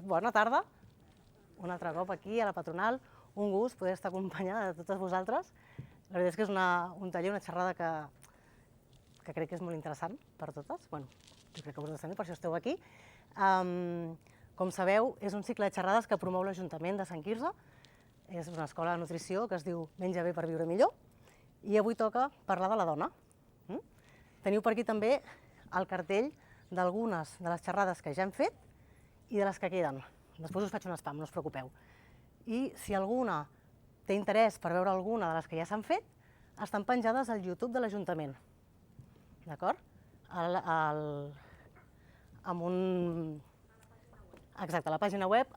Bona tarda. Un altre cop aquí a la Patronal. Un gust poder estar acompanyada de totes vosaltres. La veritat és que és un taller, una xerrada que crec que és molt interessant per totes. Bé, jo crec que vosaltres també, per això esteu aquí. Com sabeu, és un cicle de xerrades que promou l'Ajuntament de Sant Quirze. És una escola de nutrició que es diu Menja bé per viure millor. I avui toca parlar de la dona. Teniu per aquí també el cartell d'algunes de les xerrades que ja hem fet i de les que queden. Després us faig un spam, no us preocupeu. I si alguna té interès per veure alguna de les que ja s'han fet, estan penjades al YouTube de l'Ajuntament. D'acord? Exacte, a la pàgina web,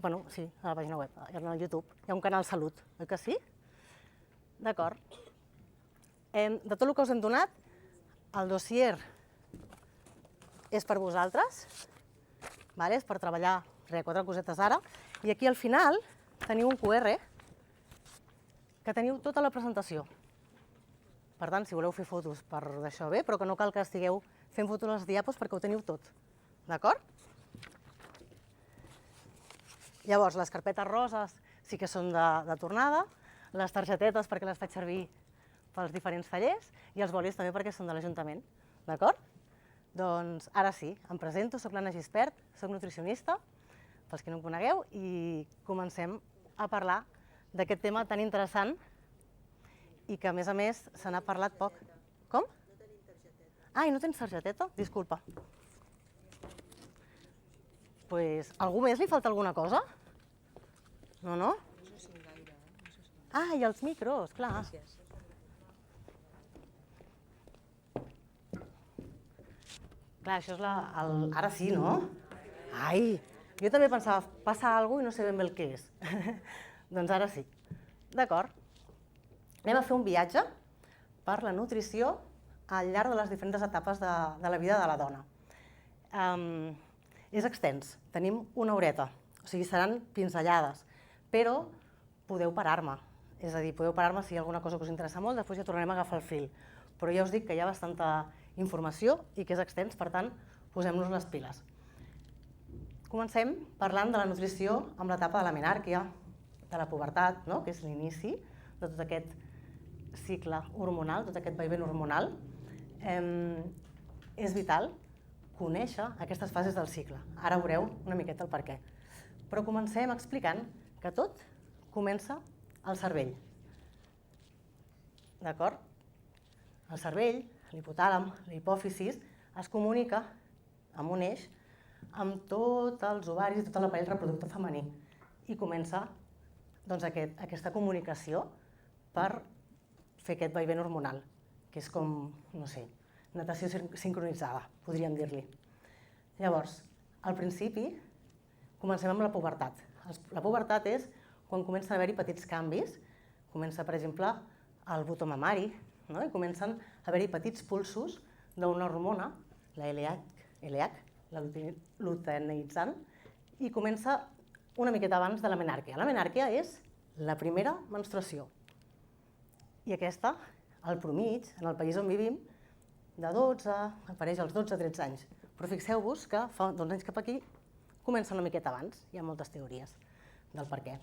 bueno, sí, a la pàgina web, en el YouTube. Hi ha un canal Salut, oi que sí? D'acord. De tot el que us hem donat, el dossier és per vosaltres, és per treballar 4 cosetes ara, i aquí al final teniu un QR que teniu tota la presentació. Per tant, si voleu fer fotos per d'això bé, però que no cal que estigueu fent fotos a les diapos perquè ho teniu tot. D'acord? Llavors, les carpetes roses sí que són de tornada, les targetetes perquè les faig servir pels diferents tallers i els bolis també perquè són de l'Ajuntament. D'acord? Doncs ara sí, em presento, soc l'Anna Gispert, soc nutricionista, pels que no em conegueu, i comencem a parlar d'aquest tema tan interessant i que, a més, se n'ha parlat poc. Com? No tenim targeteta. Ah, i no tens targeteta? Disculpa. Doncs, algú més li falta alguna cosa? No, no? No sé si gaire, Ah, i els micros, clar. Gràcies. Clar, això és ara sí, no? Ai, jo també pensava, passa alguna cosa i no sé ben bé el que és. Doncs ara sí. D'acord. Anem a fer un viatge per la nutrició al llarg de les diferents etapes de la vida de la dona. És extens, tenim una horeta, o sigui, seran pinzellades, però podeu parar-me. És a dir, podeu parar-me si hi ha alguna cosa que us interessa molt, després ja tornarem a agafar el fil. Però ja us dic que hi ha bastanta informació i que és extens, per tant, posem-nos les piles. Comencem parlant de la nutrició amb l'etapa de la menàrquia, de la pubertat, que és l'inici de tot aquest cicle hormonal, tot aquest vaivén hormonal. És vital conèixer aquestes fases del cicle. Ara veureu una miqueta el per què. Però comencem explicant que tot comença al cervell. D'acord? El cervell, l'hipotàlem, la hipòfisis, es comunica amb un eix amb tots els ovaris i tot l'aparell reproductor femení i comença aquesta comunicació per fer aquest vaivén hormonal, que és com, no sé, natació sincronitzada, podríem dir-li. Llavors, al principi, comencem amb la pubertat. La pubertat és quan comencen a haver-hi petits canvis, comença, per exemple, el botó mamari, i comencen a haver-hi petits pulsos d'una hormona, la LH, la luteinitzant, i comença una miqueta abans de la menàrquia. La menàrquia és la primera menstruació. I aquesta, al promig, en el país on vivim, de 12, apareix als 12-13 anys. Però fixeu-vos que fa 2 anys cap aquí comença una miqueta abans. Hi ha moltes teories del per què.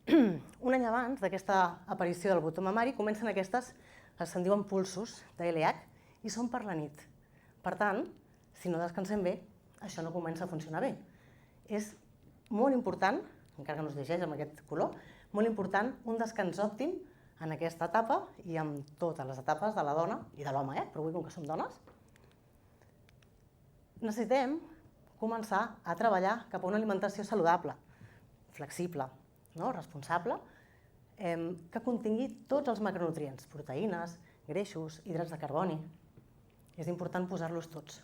Un any abans d'aquesta aparició del botó mamari comencen aquestes, se'n diuen pulsos de LH, i són per la nit. Per tant, si no descansem bé, això no comença a funcionar bé. És molt important, encara que no es llegeix amb aquest color, molt important un descans òptim en aquesta etapa i en totes les etapes de la dona i de l'home, però avui com que som dones, necessitem començar a treballar cap a una alimentació saludable, flexible, responsable, que contingui tots els macronutrients, proteïnes, greixos, hidrats de carboni. És important posar-los tots,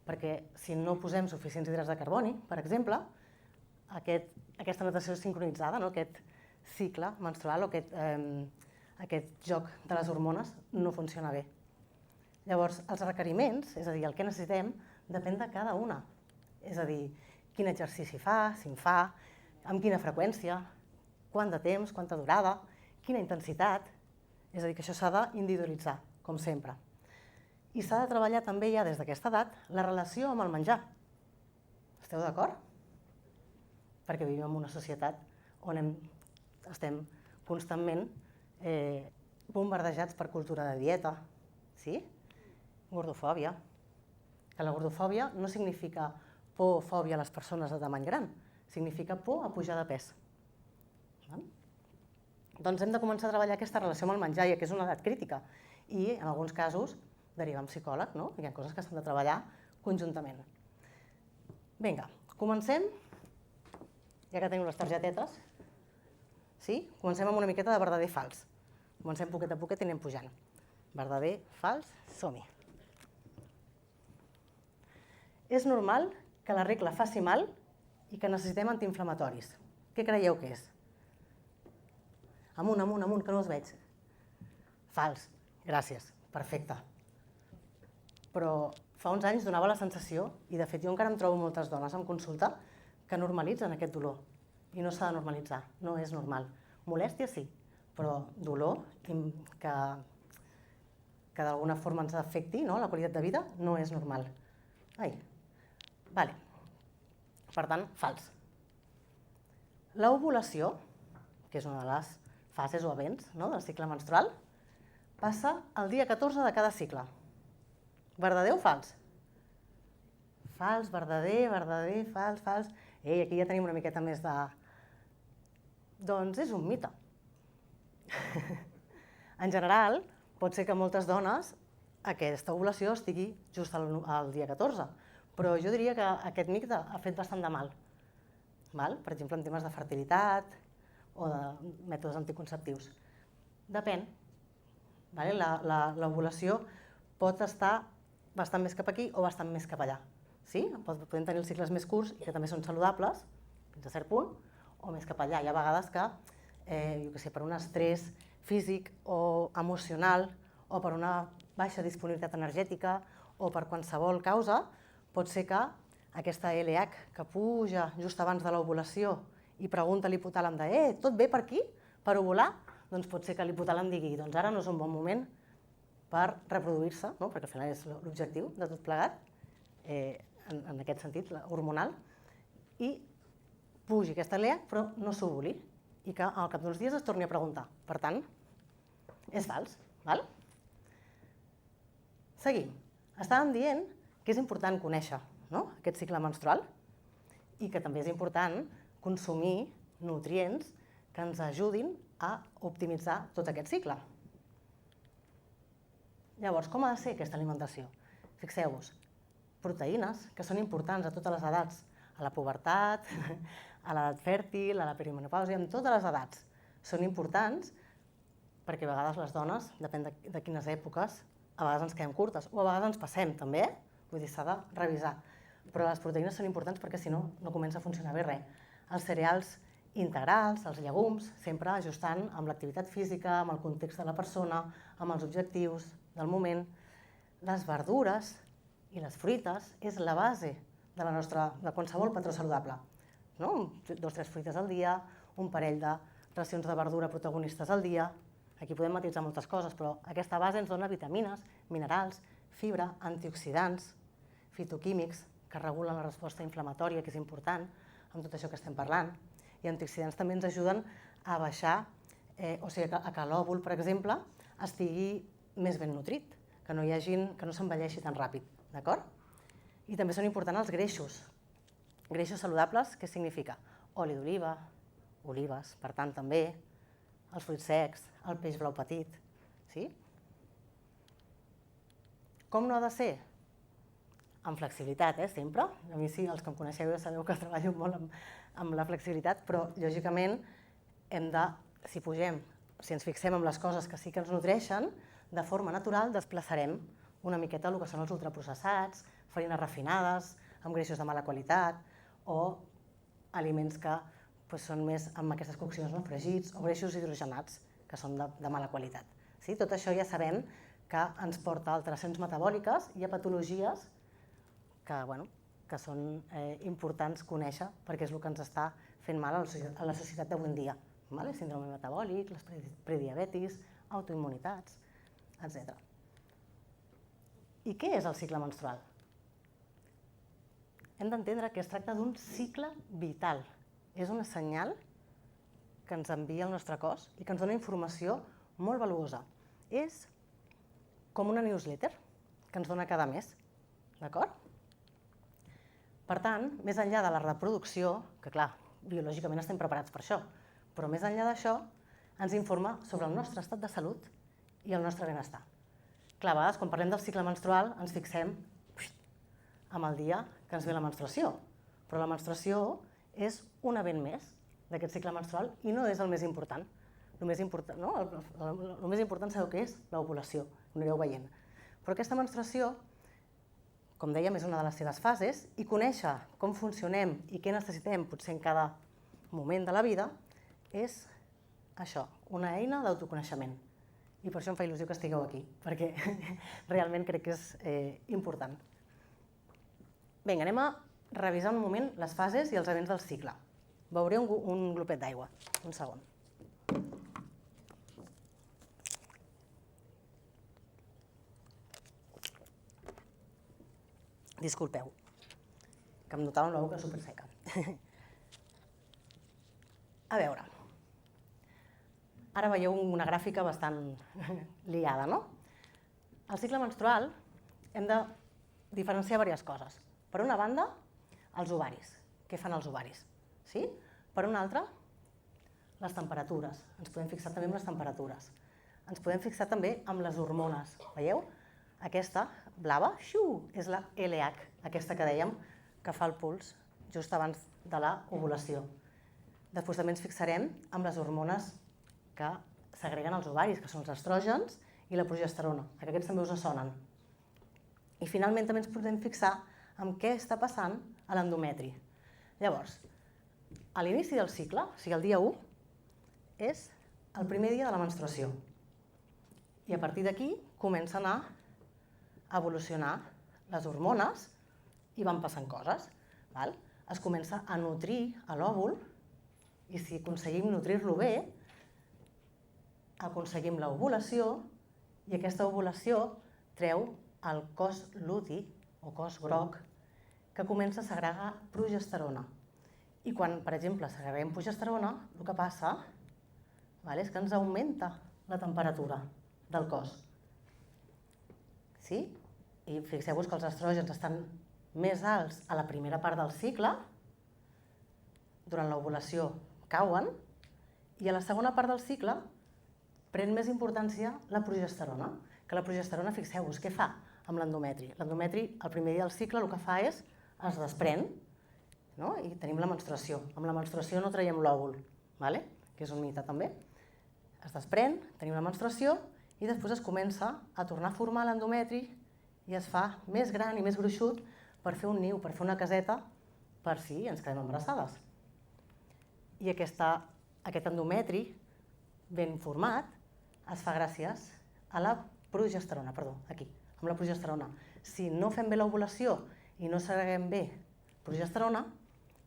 perquè si no posem suficients hidrats de carboni, per exemple, aquesta natació sincronitzada, aquest cicle menstrual o aquest joc de les hormones no funciona bé. Llavors, els requeriments, és a dir, el que necessitem, depèn de cada una. És a dir, quin exercici fa, si en fa, amb quina freqüència, quant de temps, quanta durada, quina intensitat. És a dir, que això s'ha d'individualitzar, com sempre. I s'ha de treballar també ja des d'aquesta edat la relació amb el menjar. Esteu d'acord? Perquè vivim en una societat on estem constantment bombardejats per cultura de dieta, sí? Gordofòbia. Que la gordofòbia no significa por o fòbia a les persones de tamany gran, significa por a pujar de pes. Doncs hem de començar a treballar aquesta relació amb el menjar, ja que és una edat crítica, i en alguns casos derivar amb psicòleg, no? Hi ha coses que s'han de treballar conjuntament. Vinga, comencem, ja que tenim les targetetes, sí? Comencem amb una miqueta de verdader i fals. Comencem poquet a poquet i anem pujant. Verdader, fals, som-hi. És normal que la regla faci mal i que necessitem antiinflamatoris. Què creieu que és? Amunt, amunt, amunt, que no els veig. Fals. Gràcies. Perfecte. Però fa uns anys donava la sensació, i de fet jo encara em trobo moltes dones en consulta, que normalitzen aquest dolor. I no s'ha de normalitzar, no és normal. Molèstia sí, però dolor que d'alguna forma ens afecti, no? La qualitat de vida, no és normal. Vale. Per tant, fals. L'ovulació, que és una de les fases o events del cicle menstrual, passa el dia 14 de cada cicle. Verdader o fals? Fals, verdader, fals, fals. Aquí ja tenim una miqueta més de... Doncs és un mite. En general, pot ser que moltes dones aquesta ovulació estigui just al dia 14, però jo diria que aquest mite ha fet bastant de mal. Per exemple, en temes de fertilitat o de mètodes anticonceptius. Depèn. L'ovulació pot estar bastant més cap aquí o bastant més cap allà. Podem tenir els cicles més curts i que també són saludables, fins a cert punt, o més cap allà. Hi ha vegades que, per un estrès físic o emocional o per una baixa disponibilitat energètica o per qualsevol causa, pot ser que aquesta LH que puja just abans de l'ovulació i pregunta a l'hipotàlem de tot bé per aquí, per ovular? Doncs pot ser que l'hipotàlem digui doncs ara no és un bon moment per reproduir-se, perquè al final és l'objectiu de tot plegat, en aquest sentit, hormonal, i pugi aquesta LH però no s'ovuli i que al cap d'uns dies es torni a preguntar. Per tant, és fals. Seguim. Estàvem dient que és important conèixer aquest cicle menstrual i que també és important consumir nutrients que ens ajudin a optimitzar tot aquest cicle. Llavors, com ha de ser aquesta alimentació? Fixeu-vos, proteïnes, que són importants a totes les edats, a la pubertat, a l'edat fèrtil, a la perimenopàusia, en totes les edats. Són importants perquè a vegades les dones, depèn de quines èpoques, a vegades ens quedem curtes o a vegades ens passem també, vull dir, s'ha de revisar. Però les proteïnes són importants perquè si no, no comença a funcionar bé res. Els cereals integrals, els llegums, sempre ajustant amb l'activitat física, amb el context de la persona, amb els objectius del moment. Les verdures i les fruites és la base de qualsevol patró saludable. 2 o 3 fruites al dia, un parell de racions de verdura protagonistes al dia. Aquí podem matisar moltes coses, però aquesta base ens dona vitamines, minerals, fibra, antioxidants, fitoquímics, que regulen la resposta inflamatòria, que és important, amb tot això que estem parlant. I antioxidants també ens ajuden a baixar, a que l'òvul, per exemple, estigui més ben nutrit, que no s'envelleixi tan ràpid, d'acord? I també són importants els greixos. Greixos saludables, què significa? Oli d'oliva, olives, per tant, també, els fruits secs, el peix blau petit, sí? Com no ha de ser? Amb flexibilitat, sempre. A mi sí, els que em coneixeu ja sabeu que treballo molt amb la flexibilitat, però lògicament si ens fixem en les coses que sí que ens nutreixen, de forma natural desplaçarem una miqueta el que són els ultraprocessats, farines refinades, amb greixos de mala qualitat, o aliments que són més amb aquestes coccions fregits, o greixos hidrogenats, que són de mala qualitat. Tot això ja sabem que ens porta a alteracions metabòliques i a patologies que són importants conèixer perquè és el que ens està fent mal a la societat d'avui en dia. Síndrome metabòlic, les prediabetis, autoimmunitats, etc. I què és el cicle menstrual? hem d'entendre que es tracta d'un cicle vital. És una senyal que ens envia el nostre cos i que ens dona informació molt valuosa. És com una newsletter que ens dona cada mes, d'acord? Per tant, més enllà de la reproducció, que clar, biològicament estem preparats per això, però més enllà d'això, ens informa sobre el nostre estat de salut i el nostre benestar. Clar, a vegades, quan parlem del cicle menstrual, ens fixem amb el dia que ens ve la menstruació, però la menstruació és un event més d'aquest cicle menstrual i no és el més important. El més important sabeu què és? L'ovulació, ho anireu veient. Però aquesta menstruació, com dèiem, és una de les seves fases i conèixer com funcionem i què necessitem potser en cada moment de la vida és això, una eina d'autoconeixement. I per això em fa il·lusió que estigueu aquí, perquè realment crec que és important. Vinga, anem a revisar un moment les fases i els events del cicle. Beuré un glopet d'aigua, un segon. Disculpeu, que em notava amb la boca superseca. A veure, ara veieu una gràfica bastant liada, no? Al cicle menstrual hem de diferenciar diverses coses. Per una banda, els ovaris. Què fan els ovaris? Sí? Per una altra, les temperatures. Ens podem fixar també en les temperatures. Ens podem fixar també en les hormones. Veieu? Aquesta, blava, és la LH, aquesta que dèiem que fa el puls just abans de l'ovulació. Després també ens fixarem en les hormones que s'agreguen als ovaris, que són els estrògens i la progesterona, que aquests també us sonen. I finalment també ens podem fixar en què està passant a l'endometri. Llavors, a l'inici del cicle, o sigui el dia 1, és el primer dia de la menstruació. I a partir d'aquí comencen a evolucionar les hormones i van passant coses. Es comença a nutrir l'òvul i si aconseguim nutrir-lo bé, aconseguim l'ovulació i aquesta ovulació treu el cos luti o cos groc que comença a segregar progesterona. I quan, per exemple, segreguem progesterona, el que passa és que ens augmenta la temperatura del cos. Sí? I fixeu-vos que els estrògens estan més alts a la primera part del cicle, durant l'ovulació cauen, i a la segona part del cicle pren més importància la progesterona, que la progesterona, fixeu-vos, què fa amb l'endometri? L'endometri, el primer dia del cicle, el que fa és es desprèn, i tenim la menstruació. Amb la menstruació no traiem l'òvul, que és un mite també. Es desprèn, tenim la menstruació, i després es comença a tornar a formar l'endometri i es fa més gran i més gruixut per fer un niu, per fer una caseta, per si ens quedem embarassades. I aquest endometri ben format es fa gràcies a la progesterona, aquí, amb la progesterona. Si no fem bé l'ovulació i no segreguem bé progesterona,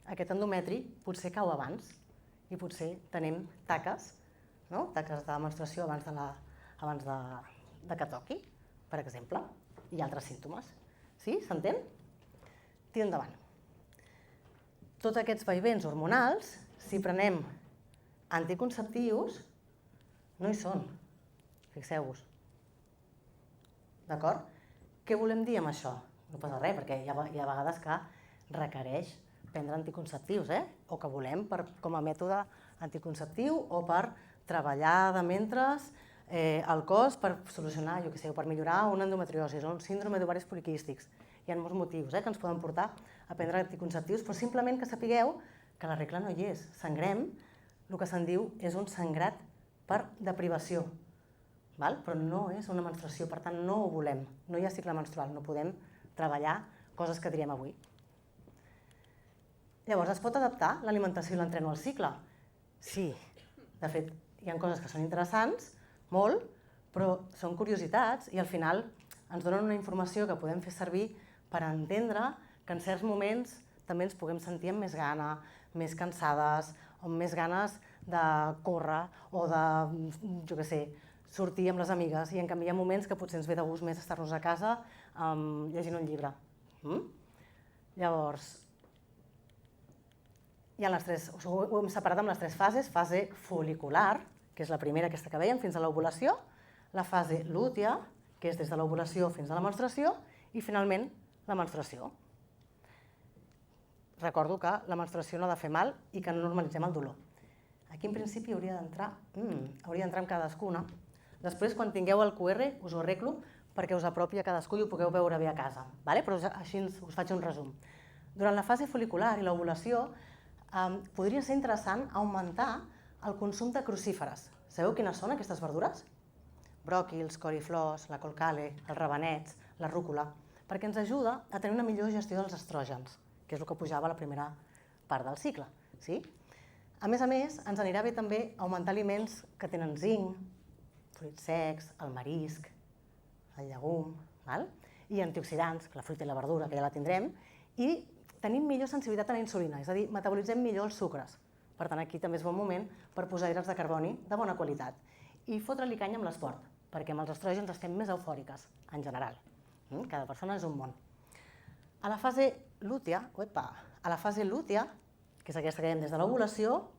aquest endometri potser cau abans i potser tenim taques de menstruació abans de que toqui, per exemple, i altres símptomes. Sí? S'entén? Tiro endavant. Tots aquests vaivens hormonals, si prenem anticonceptius, no hi són. Fixeu-vos. D'acord? Què volem dir amb això? No passa res, perquè hi ha vegades que requereix prendre anticonceptius, o que volem com a mètode anticonceptiu o per treballar de mentres el cos per solucionar, o per millorar una endometriosi o un síndrome d'ovaris poliquístics. Hi ha molts motius que ens poden portar a prendre anticonceptius, però simplement que sapigueu que la regla no hi és. Sangrem, el que se'n diu és un sangrat per deprivació, però no és una menstruació, per tant no ho volem, no hi ha cicle menstrual, no podem treballar coses que direm avui. Llavors, es pot adaptar l'alimentació i l'entreno al cicle? Sí, de fet, hi ha coses que són interessants, molt, però són curiositats i al final ens donen una informació que podem fer servir per entendre que en certs moments també ens puguem sentir amb més gana, més cansades, o amb més ganes de córrer o de, sortir amb les amigues, i en canvi hi ha moments que potser ens ve de gust més estar-nos a casa llegint un llibre. Llavors, ho hem separat amb les tres fases: fase fol·licular, que és la primera, aquesta que veiem, fins a l'ovulació, la fase lútea, que és des de l'ovulació fins a la menstruació, i finalment la menstruació. Recordo que la menstruació no ha de fer mal i que no normalitzem el dolor. Aquí en principi hauria d'entrar en cadascuna. Després, quan tingueu el QR, us ho arreglo perquè us apropi a cadascú i ho pugueu veure bé a casa. Però així us faig un resum. Durant la fase fol·licular i l'ovulació podria ser interessant augmentar el consum de crucíferes. Sabeu quines són aquestes verdures? Bròquils, coliflors, la colcale, els rabanets, la rúcula, perquè ens ajuda a tenir una millor gestió dels estrògens, que és el que pujava a la primera part del cicle. A més, ens anirà bé també augmentar aliments que tenen zinc, fruits secs, el marisc, el llegum, i antioxidants, la fruita i la verdura, que ja la tindrem, i tenim millor sensibilitat a la insulina, és a dir, metabolitzem millor els sucres. Per tant, aquí també és bon moment per posar hidrats de carboni de bona qualitat. I fotre-li canya amb l'esport, perquè amb els estrògens estem més eufòriques, en general. Cada persona és un món. A la fase lútea, que és aquesta que dèiem des de l'ovulació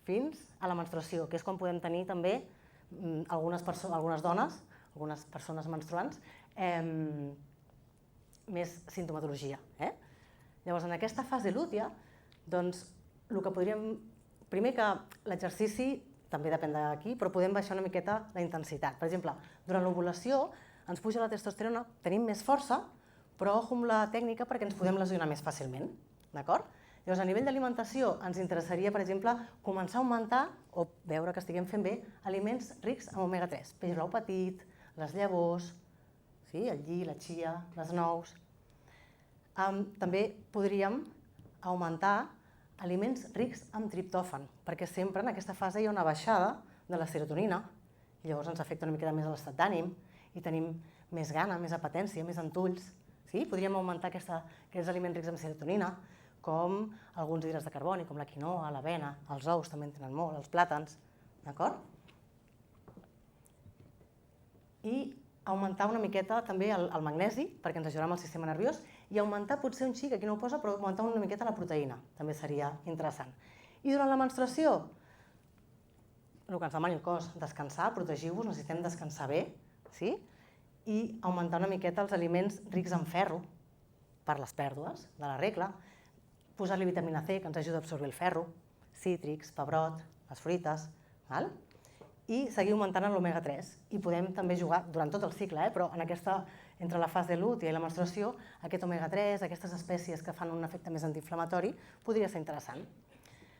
fins a la menstruació, que és quan podem tenir també algunes dones, algunes persones menstruants, més sintomatologia. Llavors, en aquesta fase lútea, doncs, el que podríem... Primer que l'exercici també depèn d'aquí, però podem baixar una miqueta la intensitat. Per exemple, durant l'ovulació ens puja la testosterona, tenim més força, però ojo amb la tècnica perquè ens podem lesionar més fàcilment. D'acord? Llavors, a nivell d'alimentació, ens interessaria, per exemple, començar a augmentar, o veure que estiguem fent bé, aliments rics en omega-3. Peix blau petit, les llavors, el lli, la chia, les nous. També podríem augmentar aliments rics en triptòfan, perquè sempre en aquesta fase hi ha una baixada de la serotonina, i llavors ens afecta una miqueta més l'estat d'ànim, i tenim més gana, més apetència, més entulls. Podríem augmentar aquests aliments rics en serotonina, com alguns hidrats de carboni, com la quinoa, l'avena, els ous també en tenen molt, els plàtans, d'acord? I augmentar una miqueta també el magnesi, perquè ens ajudarà amb el sistema nerviós, i augmentar potser un xic, aquí no ho posa, però augmentar una miqueta la proteïna, també seria interessant. I durant la menstruació, el que ens demani el cos, descansar, protegiu-vos, necessitem descansar bé, i augmentar una miqueta els aliments rics en ferro, per les pèrdues de la regla, posar-li vitamina C, que ens ajuda a absorbir el ferro, cítrics, pebrot, les fruites, i seguir augmentant l'omega-3. I podem també jugar durant tot el cicle, però entre la fase lútea i la menstruació, aquest omega-3, aquestes espècies que fan un efecte més antiinflamatori, podria ser interessant.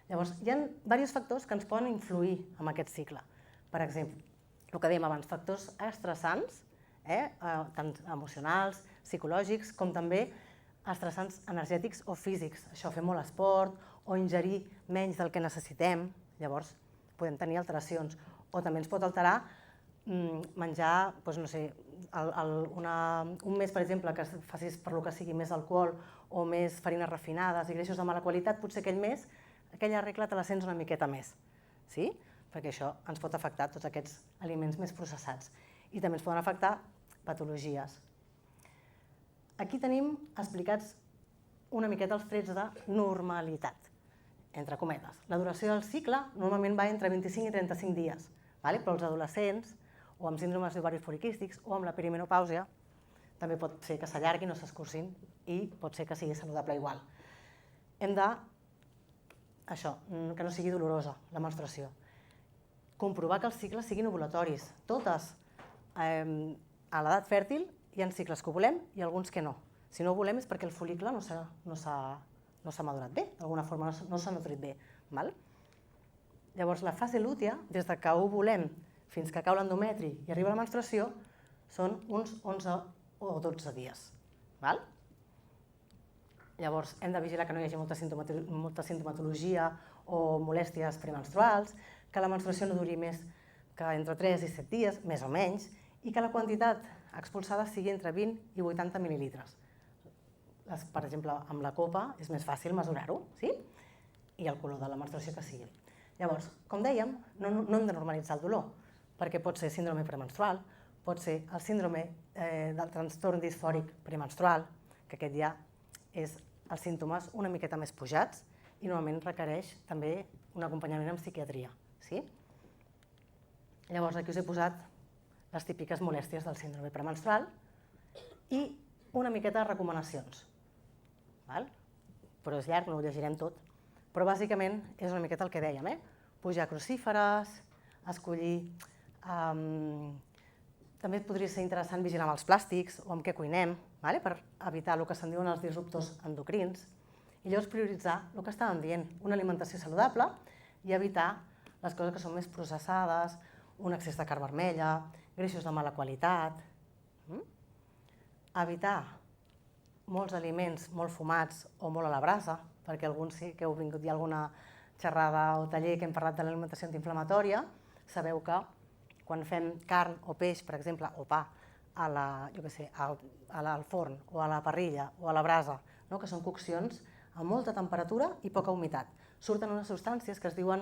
Llavors, hi ha diversos factors que ens poden influir en aquest cicle. Per exemple, el que dèiem abans, factors estressants, tant emocionals, psicològics, com també estressants energètics o físics. Això, fer molt esport o ingerir menys del que necessitem, llavors podem tenir alteracions. O també ens pot alterar menjar, no sé, un mes, per exemple, que facis per lo que sigui més alcohol o més farines refinades i greixos de mala qualitat, potser aquell mes aquella regla te la sents una miqueta més, perquè això ens pot afectar tots aquests aliments més processats. I també ens poden afectar patologies. Aquí tenim explicats una miqueta els trets de normalitat, entre cometes. La duració del cicle normalment va entre 25 i 35 dies, però els adolescents, o amb síndromes d'ovaris poliquístics, o amb la perimenopàusia, també pot ser que s'allarguin o s'escurcin i pot ser que sigui saludable igual. Hem de, que no sigui dolorosa la menstruació. Comprovar que els cicles siguin ovulatoris. Totes, a l'edat fèrtil, hi ha cicles que ovulem i alguns que no. Si no ovulem és perquè el fol·licle no s'ha madurat bé, d'alguna forma no s'ha nutrit bé. Llavors, la fase lútea, des que ovulem fins que cau l'endometri i arriba la menstruació, són uns 11 o 12 dies. Llavors, hem de vigilar que no hi hagi molta sintomatologia o molèsties premenstruals, que la menstruació no duri més que entre 3 i 7 dies, més o menys, i que la quantitat expulsada sigui entre 20 i 80 mil·lilitres. Per exemple, amb la copa és més fàcil mesurar-ho, i el color de la menstruació que sigui. Llavors, com dèiem, no hem de normalitzar el dolor, perquè pot ser síndrome premenstrual, pot ser el síndrome del trastorn disfòric premenstrual, que aquest ja és els símptomes una miqueta més pujats i normalment requereix també un acompanyament en psiquiatria. Llavors aquí us he posat les típiques molèsties del síndrome premenstrual i una miqueta de recomanacions. Però és llarg, no ho llegirem tot. Però bàsicament és una miqueta el que dèiem, pujar crucíferes, escollir... També podria ser interessant vigilar amb els plàstics o amb què cuinem, per evitar el que se'n diuen els disruptors endocrins, i llavors prioritzar el que estàvem dient, una alimentació saludable i evitar les coses que són més processades, un excés de carn vermella, greixos de mala qualitat. Evitar molts aliments molt fumats o molt a la brasa, perquè alguns sí que heu vingut, hi ha alguna xerrada o taller que hem parlat de l'alimentació antiinflamatòria, sabeu que quan fem carn o peix, per exemple, o pa, al forn o a la parrilla o a la brasa, que són coccions amb molta temperatura i poca humitat, surten unes substàncies que es diuen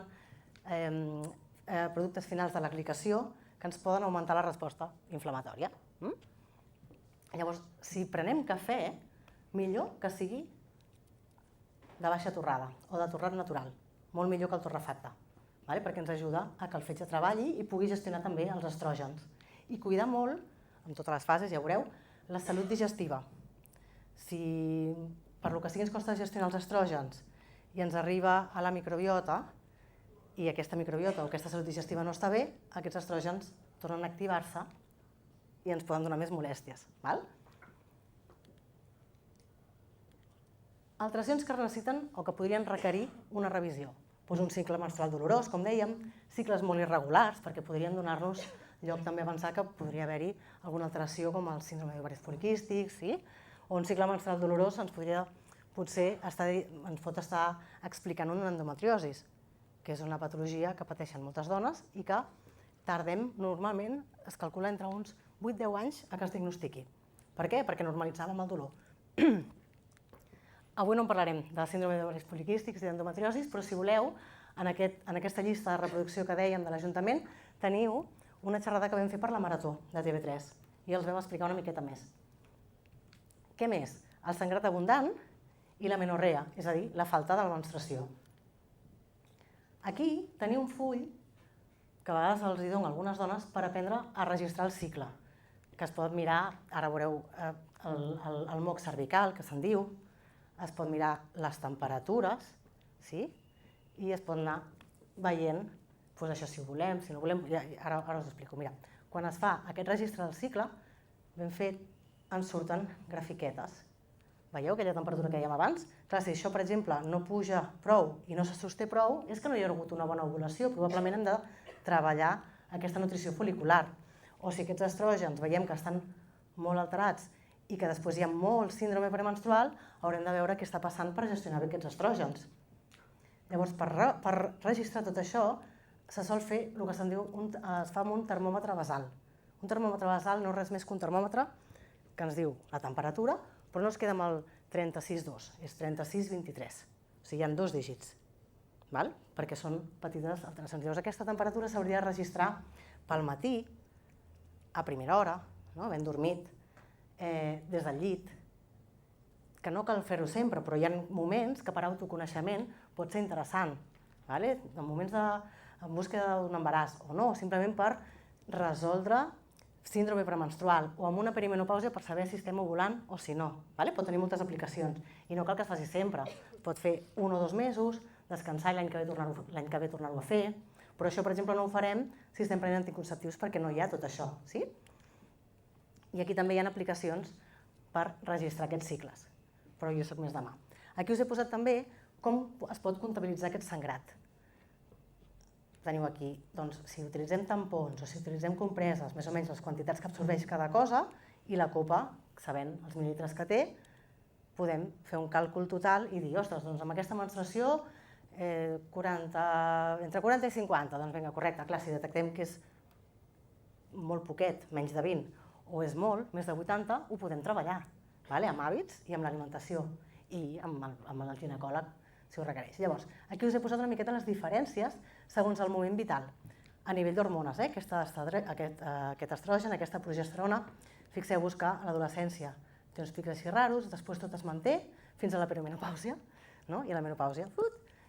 productes finals de la glicació que ens poden augmentar la resposta inflamatòria. Llavors, si prenem cafè, millor que sigui de baixa torrada o de torrat natural, molt millor que el torrefacte, perquè ens ajuda a que el fetge treballi i pugui gestionar també els estrògens. I cuidar molt, en totes les fases, ja veureu, la salut digestiva. Si per lo que sigui ens costa gestionar els estrògens i ens arriba a la microbiota i aquesta microbiota o aquesta salut digestiva no està bé, aquests estrògens tornen a activar-se i ens poden donar més molèsties. Alteracions que necessiten o que podrien requerir una revisió. Un cicle menstrual dolorós, com dèiem, cicles molt irregulars, perquè podrien donar-nos lloc també a pensar que podria haver-hi alguna alteració com el síndrome d'ovaris poliquístics, o un cicle menstrual dolorós ens pot estar explicant una endometriosis, que és una patologia que pateixen moltes dones i que tardem, normalment, es calcula entre uns 8-10 anys a que es diagnostiqui. Per què? Perquè normalitzàvem el dolor. Avui no en parlarem de síndrome d'ovaris poliquístics i d'endometriosis, però si voleu, en aquesta llista de reproducció que dèiem de l'Ajuntament, teniu una xerrada que vam fer per la Marató de TV3 i els vam explicar una miqueta més. Què més? El sangrat abundant i la menorrea, és a dir, la falta de la menstruació. Aquí teniu un full que a vegades els dono a algunes dones per aprendre a registrar el cicle, que es pot mirar, ara veureu el moc cervical, que se'n diu, es pot mirar les temperatures, i es pot anar veient, això si ho volem, si no volem, ara us ho explico. Mira, quan es fa aquest registre del cicle, ben fet, ens surten grafiquetes. Veieu aquella temperatura que dèiem abans? Clar, si això, per exemple, no puja prou i no se sosté prou, és que no hi ha hagut una bona ovulació, probablement hem de treballar aquesta nutrició fol·licular. O si aquests estrògens veiem que estan molt alterats i que després hi ha molt síndrome premenstrual, haurem de veure què està passant per gestionar bé aquests estrògens. Llavors, per registrar tot això, se sol fer el que se'n diu, es fa amb un termòmetre basal. Un termòmetre basal no és res més que un termòmetre que ens diu la temperatura, però no es queda amb el 36,2, és 36,23. O sigui, hi ha 2 dígits, perquè són petites alteracions. Llavors, aquesta temperatura s'hauria de registrar pel matí, a primera hora, havent dormit, des del llit, que no cal fer-ho sempre, però hi ha moments que per autoconeixement pot ser interessant, en moments en búsqueda d'un embaràs o no, simplement per resoldre síndrome premenstrual o amb una perimenopàusia per saber si estem ovulant o si no. Pot tenir moltes aplicacions i no cal que es faci sempre. Pot fer 1 o 2 mesos, descansar i l'any que ve tornar-ho a fer, però això, per exemple, no ho farem si estem prenent anticonceptius perquè no hi ha tot això. I aquí també hi ha aplicacions per registrar aquests cicles, però jo soc més de mà. Aquí us he posat també com es pot comptabilitzar aquest sangrat. Teniu aquí, doncs, si utilitzem tampons o si utilitzem compreses, més o menys les quantitats que absorbeix cada cosa, i la copa, sabent els mil·lilitres que té, podem fer un càlcul total i dir, ostres, doncs amb aquesta menstruació entre 40 i 50, doncs vinga, correcte, clar, si detectem que és molt poquet, menys de 20, o és molt, més de 80, ho podem treballar, amb hàbits i amb l'alimentació i amb el ginecòleg, si ho requereix. Llavors, aquí us he posat una miqueta les diferències segons el moment vital. A nivell d'hormones, aquest estrogen, aquesta progesterona, fixeu-vos que a l'adolescència té uns pics així raros, després tot es manté, fins a la perimenopàusia, no? I a la menopàusia,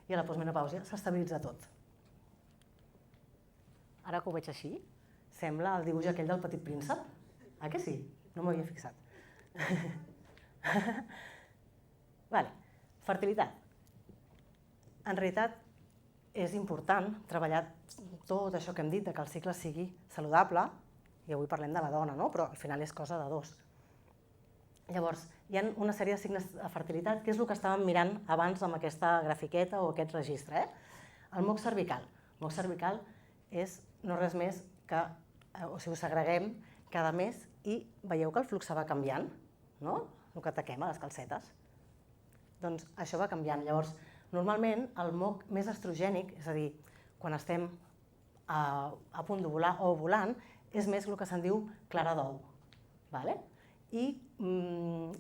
i a la postmenopàusia s'estabilitza tot. Ara que ho veig així, sembla el dibuix aquell del Petit Príncep. Ah que sí? No m'ho havia fixat. Vale. Fertilitat. En realitat és important treballar tot això que hem dit, que el cicle sigui saludable, i avui parlem de la dona, no? Però al final és cosa de dos. Llavors, hi ha una sèrie de signes de fertilitat, que és el que estàvem mirant abans amb aquesta grafiqueta o aquest registre. El moc cervical. El moc cervical és no res més que, o sigui, ho segreguem cada mes i veieu que el flux va canviant, no? El que taquem a les calcetes. Doncs això va canviant. Llavors, normalment el moc més estrogènic, és a dir, quan estem a punt d'ovular o ovulant, és més el que se'n diu clara d'ou. I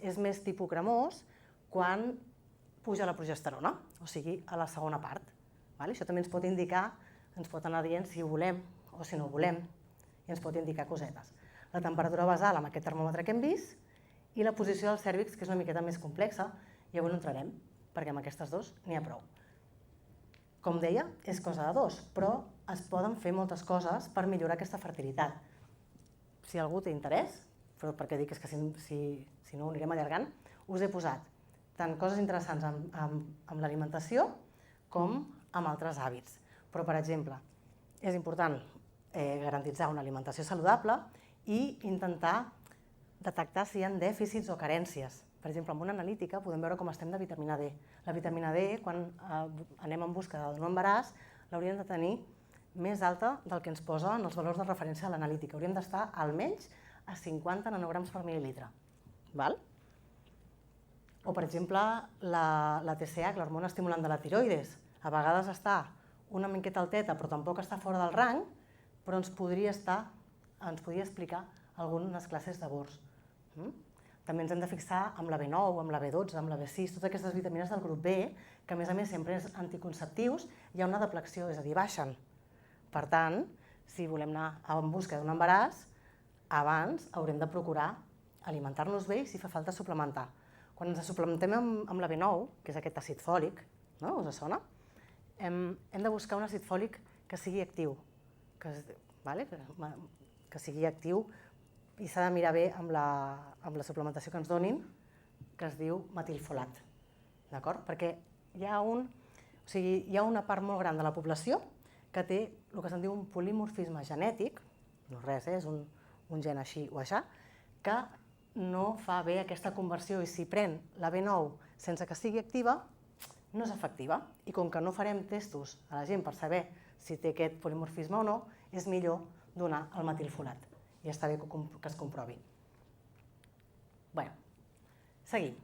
és més tipus cremós quan puja la progesterona, o sigui, a la segona part. Això també ens pot indicar, ens pot anar dient si ho volem o si no ho volem, i ens pot indicar cosetes. La temperatura basal amb aquest termòmetre que hem vist i la posició del cèrvix, que és una miqueta més complexa, i avui no entrarem, perquè amb aquestes dues n'hi ha prou. Com deia, és cosa de dos, però es poden fer moltes coses per millorar aquesta fertilitat. Si algú té interès, però perquè dic que si no ho anirem allargant, us he posat tant coses interessants amb l'alimentació com amb altres hàbits. Però, per exemple, és important garantitzar una alimentació saludable i intentar detectar si hi ha dèficits o carències. Per exemple, amb una analítica podem veure com estem de vitamina D. La vitamina D, quan anem en busca d'un embaràs, l'hauríem de tenir més alta del que ens posen els valors de referència a l'analítica. Hauríem d'estar almenys a 50 nanograms per mil·lilitre. O, per exemple, la TSH, l'hormona estimulant de la tiroides, a vegades està una miqueta alteta, però tampoc està fora del rang, però ens podria explicar algunes classes de bors. També ens hem de fixar amb la B9, amb la B12, amb la B6, totes aquestes vitamines del grup B, que a més sempre són anticonceptius, hi ha una depleció, és a dir, baixen. Per tant, si volem anar en busca d'un embaràs, abans haurem de procurar alimentar-nos bé i si fa falta suplementar. Quan ens suplementem amb la B9, que és aquest àcid fòlic, us sona? Hem de buscar un àcid fòlic que sigui actiu, que sigui actiu, i s'ha de mirar bé amb la suplementació que ens donin, que es diu metilfolat. Perquè hi ha una part molt gran de la població que té el que se'n diu un polimorfisme genètic, no res, és un gen així o aixà, que no fa bé aquesta conversió i si pren la B9 sense que sigui activa, no és efectiva. I com que no farem testos a la gent per saber si té aquest polimorfisme o no, és millor donar el metilfolat. I està bé que es comprovi. Seguim.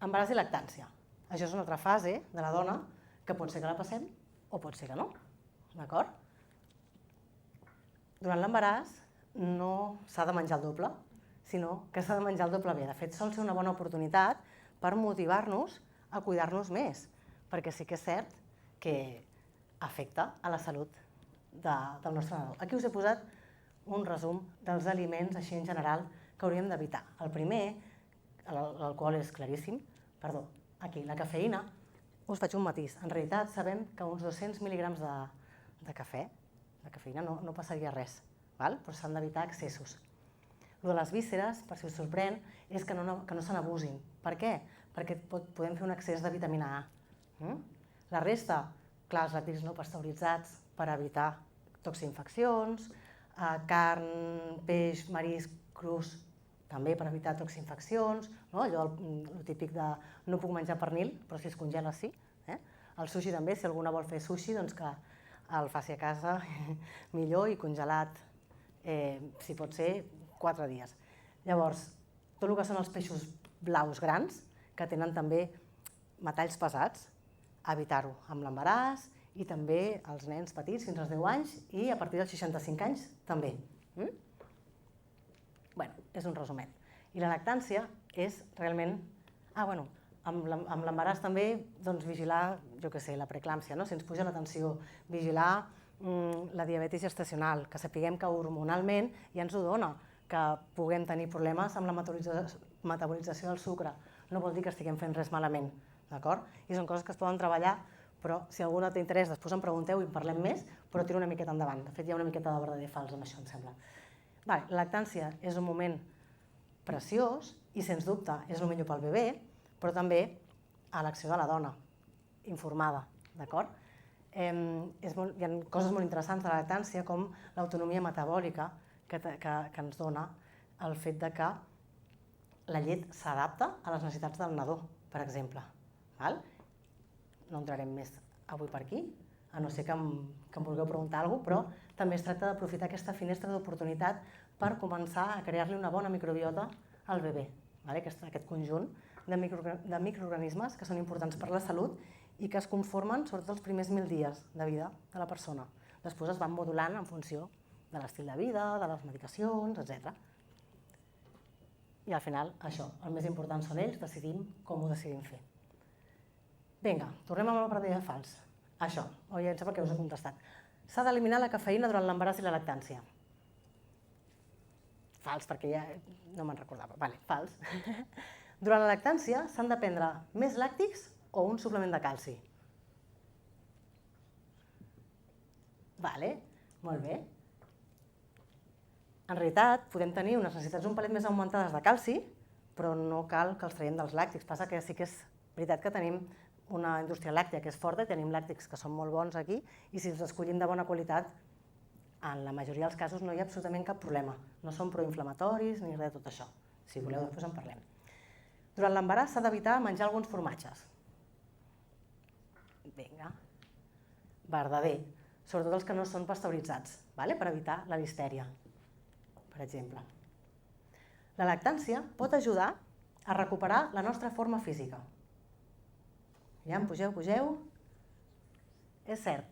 Embaràs i lactància. Això és una altra fase de la dona que pot ser que la passem o pot ser que no. Durant l'embaràs no s'ha de menjar el doble, sinó que s'ha de menjar el doble bé. De fet, sol ser una bona oportunitat per motivar-nos a cuidar-nos més, perquè sí que és cert que afecta a la salut del nostre nadó. Aquí us he posat un resum dels aliments, així en general, que hauríem d'evitar. El primer, l'alcohol és claríssim, aquí, la cafeïna, us faig un matís. En realitat sabem que uns 200 mil·lígrams de cafè, de cafeïna, no passaria res, però s'han d'evitar excessos. El de les vísceres, per si us sorprèn, és que no se n'abusin. Per què? Perquè podem fer un excés de vitamina A. La resta, clar, els làctics no pasteuritzats per evitar toxinfeccions, carn, peix, marisc, crus, també per evitar toxinfeccions, allò típic de no puc menjar pernil, però si es congela sí. El sushi també, si alguna vol fer sushi, doncs que el faci a casa millor i congelat, si pot ser, 4 dies. Llavors, tot el que són els peixos blaus grans, que tenen també metalls pesats, evitar-ho amb l'embaràs i també els nens petits fins als 10 anys i a partir dels 65 anys també. És un resumet. I la lactància és realment... amb l'embaràs també vigilar, la preeclàmpsia, si ens puja la tensió, vigilar la diabetis gestacional, que sapiguem que hormonalment ja ens ho dona, que puguem tenir problemes amb la metabolització del sucre. no vol dir que estiguem fent res malament, d'acord? I són coses que es poden treballar, però si algú no té interès, després em pregunteu i en parlem més, però tiro una miqueta endavant. De fet, hi ha una miqueta de verdader fals amb això, em sembla. La lactància és un moment preciós i, sens dubte, és el millor pel bebè, però també a l'acció de la dona, informada, d'acord? Hi ha coses molt interessants de la lactància, com l'autonomia metabòlica que ens dona el fet de que la llet s'adapta a les necessitats del nadó, per exemple. No entrarem més avui per aquí, a no ser que em vulgueu preguntar alguna cosa, però també es tracta d'aprofitar aquesta finestra d'oportunitat per començar a crear-li una bona microbiota al bebè. Aquest conjunt de microorganismes que són importants per la salut i que es conformen sobretot els primers 1000 dies de vida de la persona. Després es van modulant en funció de l'estil de vida, de les medicacions, etc. I al final, això, el més important són ells, decidim com ho decidim fer. Vinga, tornem amb el verdader fals. Això, em sembla que us he contestat. S'ha d'eliminar la cafeïna durant l'embaràs i la lactància. Fals, perquè ja no me'n recordava. Fals. Durant la lactància s'han de prendre més làctics o un suplement de calci. Molt bé. En realitat, podem tenir unes necessitats un pelet més augmentades de calci, però no cal que els traiem dels làctics. Passa que sí que és veritat que tenim una indústria làctia que és forta i tenim làctics que són molt bons aquí i si els escollim de bona qualitat, en la majoria dels casos no hi ha absolutament cap problema. No són proinflamatoris ni res de tot això. Si voleu, després en parlem. Durant l'embaràs s'ha d'evitar menjar alguns formatges. Vinga. Verdader. Sobretot els que no són pasteuritzats, per evitar la listèria, per exemple. La lactància pot ajudar a recuperar la nostra forma física. Pugeu. És cert.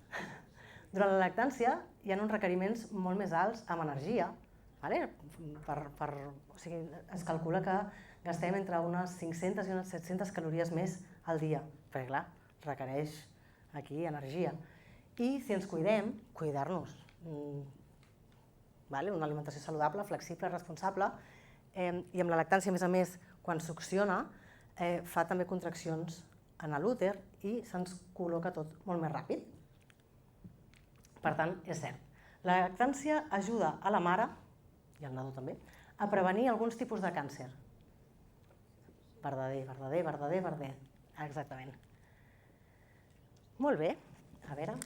Durant la lactància hi ha uns requeriments molt més alts amb energia. Es calcula que gastem entre unes 500 i unes 700 calories més al dia, perquè clar, requereix aquí energia. I si ens cuidem, cuidar-nos. Una alimentació saludable, flexible, responsable, i amb la lactància, a més, quan succiona, fa també contraccions en l'úter i se'ns col·loca tot molt més ràpid. Per tant, és cert. La lactància ajuda a la mare, i al nadó també, a prevenir alguns tipus de càncer. Verdader. Exactament. Molt bé. A veure...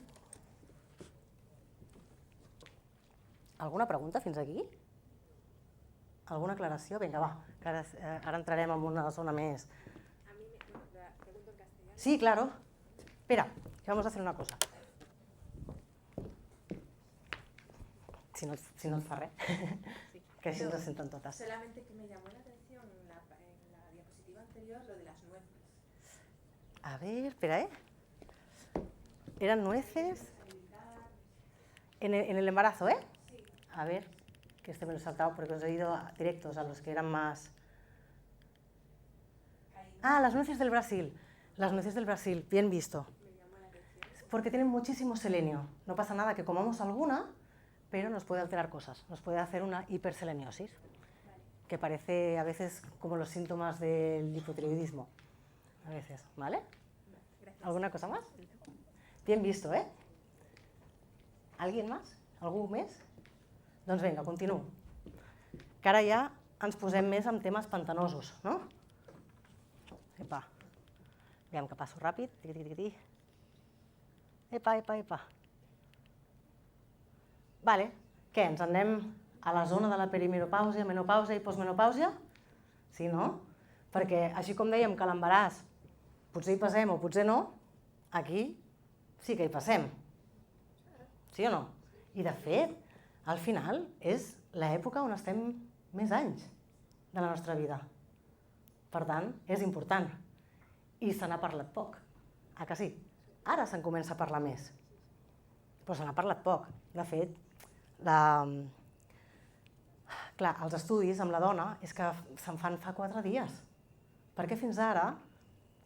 Alguna pregunta fins aquí? Alguna aclaració? Vinga, va, que ara entrarem en una zona més... A mí me pregunto en castellano. Sí, claro. Espera, que vamos a hacer una cosa. Si no et fa res, que així ens senten totes. Solamente que me llamó la atención en la diapositiva anterior lo de las nueces. A ver, espera, Eran nueces en el embarazo, Sí. A ver, que este me lo he saltado porque os he ido directos a los que eran más... las nueces del Brasil. Las nueces del Brasil, bien visto. Me llamó la atención. Porque tienen muchísimo selenio. No pasa nada que comamos alguna, pero nos puede alterar cosas. Nos puede hacer una hiperseleniosis, que parece a veces como los síntomas del hipotiroidismo. A veces, ¿vale? Gracias. ¿Alguna cosa más? Bien visto, Alguien más? Algú més? Doncs vinga, continuo. Que ara ja ens posem més en temes pantanosos, no? Epa. Aviam que passo ràpid. Epa. Vale. Què, ens anem a la zona de la perimenopàusia, menopàusia i postmenopàusia? Sí, no? Perquè així com dèiem que l'embaràs potser hi passem o potser no, aquí sí que hi passem. Sí o no? I de fet, al final és l'època on estem més anys de la nostra vida. Per tant, és important. I se n'ha parlat poc. Ah, que sí? Ara se'n comença a parlar més. Però se n'ha parlat poc. De fet, els estudis amb la dona és que se'n fan fa 4 dies. Perquè fins ara,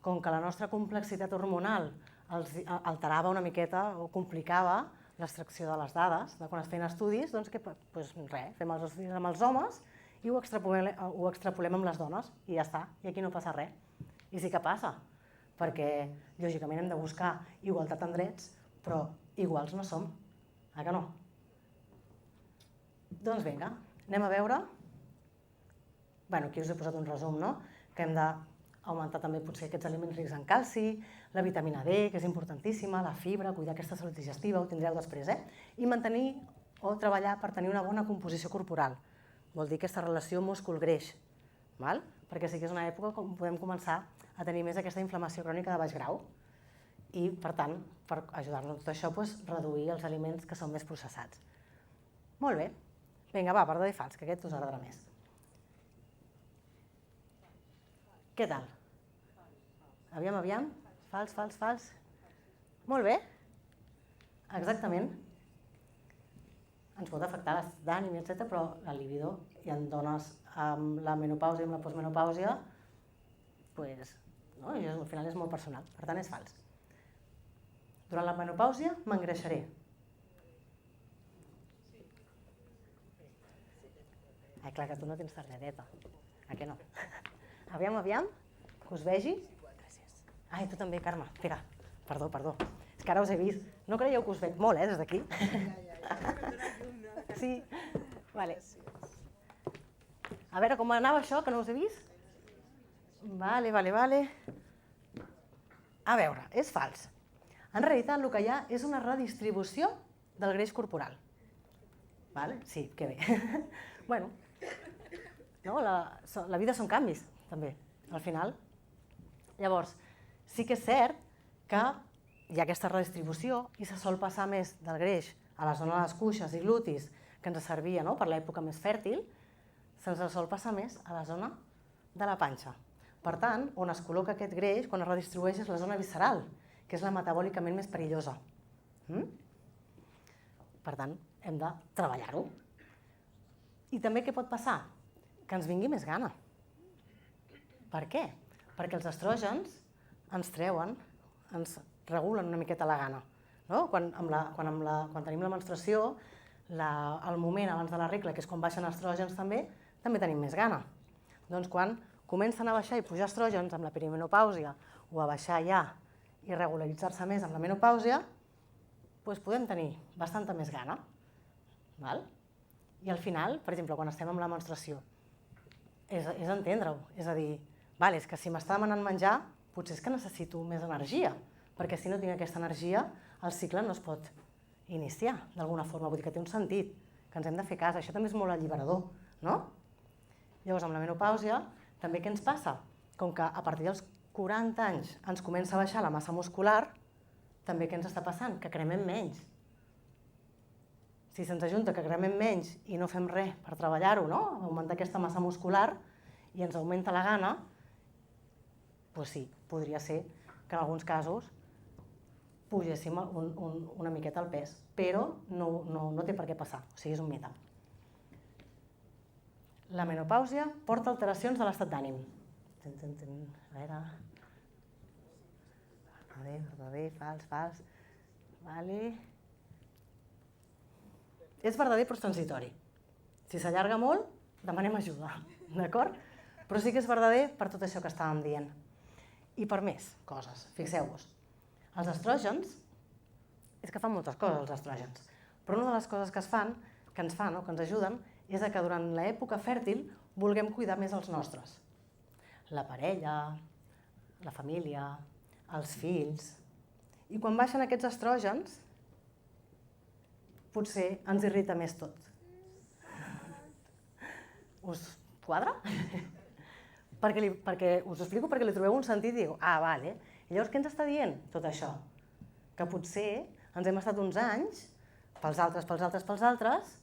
com que la nostra complexitat hormonal alterava una miqueta o complicava l'extracció de les dades de quan es feien estudis, doncs res, fem els estudis amb els homes i ho extrapolem amb les dones i ja està, i aquí no passa res. I sí que passa, perquè lògicament hem de buscar igualtat en drets, però iguals no som, que no? Doncs vinga, anem a veure. Aquí us he posat un resum, no? Que hem d'augmentar també potser aquests aliments rics en calci, la vitamina D, que és importantíssima, la fibra, cuidar aquesta salut digestiva, ho tindreu després, i mantenir o treballar per tenir una bona composició corporal. Vol dir aquesta relació múscul-greix, perquè sí que és una època on podem començar a tenir més aquesta inflamació crònica de baix grau i, per tant, per ajudar-nos a tot això, reduir els aliments que són més processats. Molt bé. Vinga, va, verdadero i fals, que aquest us agradarà més. Què tal? Aviam. Fals. Molt bé. Exactament. Ens pot afectar l'estat d'ànim, etc., però la libido i en dones amb la menopàusia i amb la postmenopàusia, al final és molt personal, per tant és fals. Durant la menopàusia m'engreixaré. Clar que tu no tens targeta. Que no? Aviam, que us vegi. Gràcies. Tu també, Carme. Espera, perdó. És que ara us he vist. No creieu que us veig molt, des d'aquí? Sí? Vale. A veure, com anava això, que no us he vist? Vale. A veure, és fals. En realitat, el que hi ha és una redistribució del greix corporal. Sí, que bé. Bueno, la vida són canvis, també, al final. Llavors, sí que és cert que hi ha aquesta redistribució i se sol passar més del greix a la zona de les cuixes i glutis, que ens servia per l'època més fèrtil, se'ns sol passar més a la zona de la panxa. Per tant, on es col·loca aquest greix, quan es redistribueix, és la zona visceral, que és la metabòlicament més perillosa. Per tant, hem de treballar-ho. I també què pot passar? Que ens vingui més gana. Per què? Perquè els estrògens ens treuen, ens regulen una miqueta la gana. Quan tenim la menstruació, el moment abans de la regla, que és quan baixen estrògens també tenim més gana. Doncs quan comencen a baixar i pujar estrògens amb la perimenopàusia o a baixar ja i regularitzar-se més amb la menopàusia, podem tenir bastanta més gana. I al final, per exemple, quan estem amb la menstruació, és entendre-ho. És a dir, és que si m'està demanant menjar, potser és que necessito més energia, perquè si no tinc aquesta energia, el cicle no es pot iniciar d'alguna forma. Vull dir que té un sentit, que ens hem de fer cas. Això també és molt alliberador, no? Llavors, amb la menopàusia, també què ens passa? Com que a partir dels 40 anys ens comença a baixar la massa muscular, també què ens està passant? Que cremem menys. Si se'ns ajunta que cremem menys i no fem res per treballar-ho, augmentar aquesta massa muscular i ens augmenta la gana, doncs sí, podria ser que en alguns casos pugéssim una miqueta el pes, però no té per què passar, o sigui, és un mite. La menopàusia porta alteracions de l'estat d'ànim. A veure... Verdader, fals... És verdader però és transitori. Si s'allarga molt, demanem ajuda, d'acord? Però sí que és verdader per tot això que estàvem dient. I per més coses, fixeu-vos. Els estrògens, és que fan moltes coses els estrògens, però una de les coses que ens fan o que ens ajuden és que durant l'època fèrtil vulguem cuidar més els nostres. La parella, la família, els fills... I quan baixen aquests estrògens, potser ens irrita més tot. Us quadra? Perquè us ho explico perquè li trobeu un sentit i diu, vale. I llavors què ens està dient tot això? Que potser ens hem estat uns anys pels altres,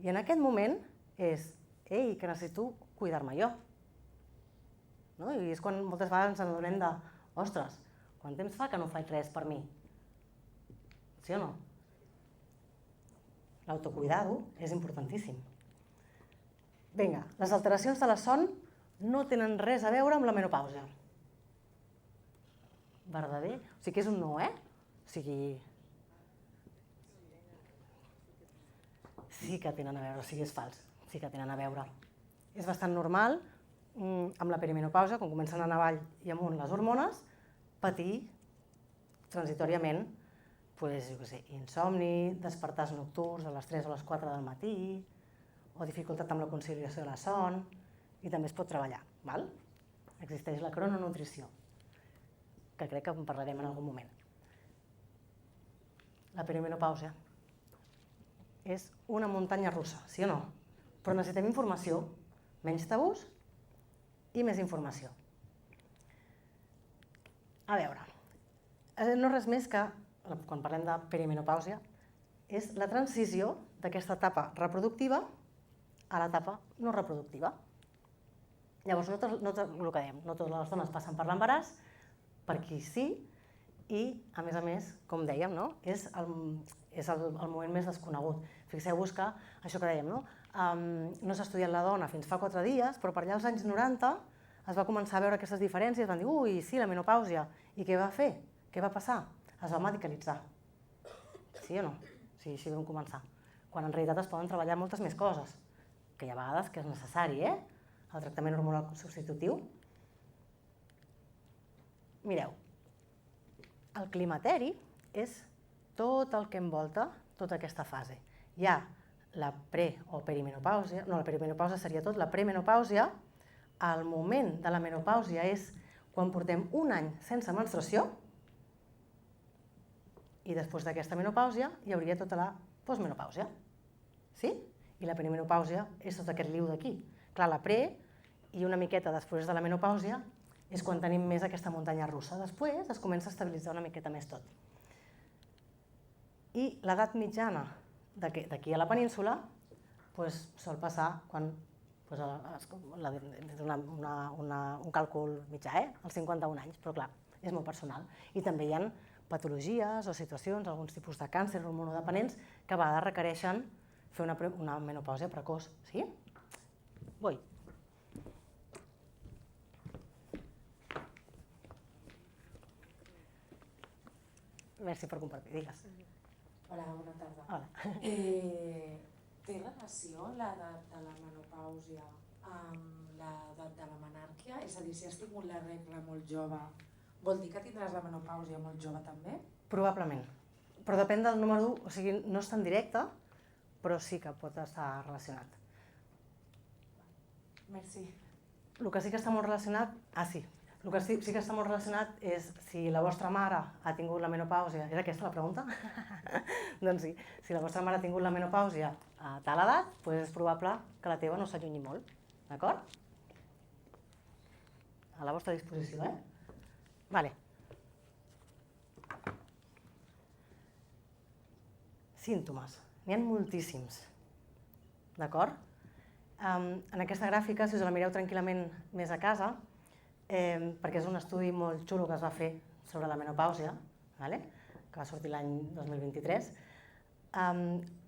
i en aquest moment és, ei, que necessito cuidar-me jo. I és quan moltes vegades ens adonem de, ostres, quant temps fa que no faig res per mi? Sí o no? L'autocuidado és importantíssim. Vinga, les alteracions de la son no tenen res a veure amb la menopàusia. Verdader? O sigui que és un no, O sigui... Sí que tenen a veure, o sigui, és fals. Sí que tenen a veure. És bastant normal amb la perimenopausa, quan comencen a anar avall i amunt les hormones, patir transitoriament insomni, despertars nocturns a les 3 o les 4 del matí, o dificultat amb la conciliació de la son, i també es pot treballar. Existeix la crononutrició, que crec que en parlarem en algun moment. La perimenopausa és una muntanya russa, sí o no? Però necessitem informació, menys tabús i més informació. A veure, no res més que, quan parlem de perimenopausa, és la transició d'aquesta etapa reproductiva a l'etapa no reproductiva. Llavors, el que dèiem, no totes les dones passen per l'embaràs, per qui sí, i, a més, com dèiem, és el moment més desconegut. Fixeu-vos que, això que dèiem, no s'ha estudiat la dona fins fa 4 dies, però per allà als anys 90 es va començar a veure aquestes diferències, van dir, ui, sí, la menopàusia. I què va fer? Què va passar? Es va medicalitzar. Sí o no? Sí, així vam començar. Quan en realitat es poden treballar moltes més coses, que hi ha vegades que és necessari, el tractament hormonal substitutiu. Mireu, el climateri és tot el que envolta tota aquesta fase. Hi ha la pre- o perimenopàusia, no, la perimenopàusia seria tot, la premenopàusia, el moment de la menopàusia és quan portem un any sense menstruació, i després d'aquesta menopàusia hi hauria tota la postmenopàusia. Sí? I la perimenopàusia és tot aquest liu d'aquí. Clar, la pre i una miqueta després de la menopàusia és quan tenim més aquesta muntanya russa. Després es comença a estabilitzar una miqueta més tot. I l'edat mitjana d'aquí a la península sol passar quan un càlcul mitjà, als 51 anys, però clar, és molt personal. I també hi ha patologies o situacions, alguns tipus de càncer hormonodependents que a vegades requereixen fer una menopàusia precoç. Sí? Vull. Merci per compartir, digues. Hola, bona tarda. Hola. Té relació l'edat de la menopàusia amb l'edat de la menàrquia? És a dir, si has tingut la regla molt jove, vol dir que tindràs la menopàusia molt jove també? Probablement. Però depèn del número 1, o sigui, no és tan directe, però sí que pot estar relacionat. Merci. El que sí que està molt relacionat... El que sí que està molt relacionat és si la vostra mare ha tingut la menopàusia... És aquesta la pregunta? Doncs sí, si la vostra mare ha tingut la menopàusia a tal edat, és probable que la teva no s'allunyi molt. D'acord? A la vostra disposició, Vale. Símptomes. N'hi ha moltíssims. D'acord? En aquesta gràfica, si us la mireu tranquil·lament més a casa, perquè és un estudi molt xulo que es va fer sobre la menopàusia, que va sortir l'any 2023,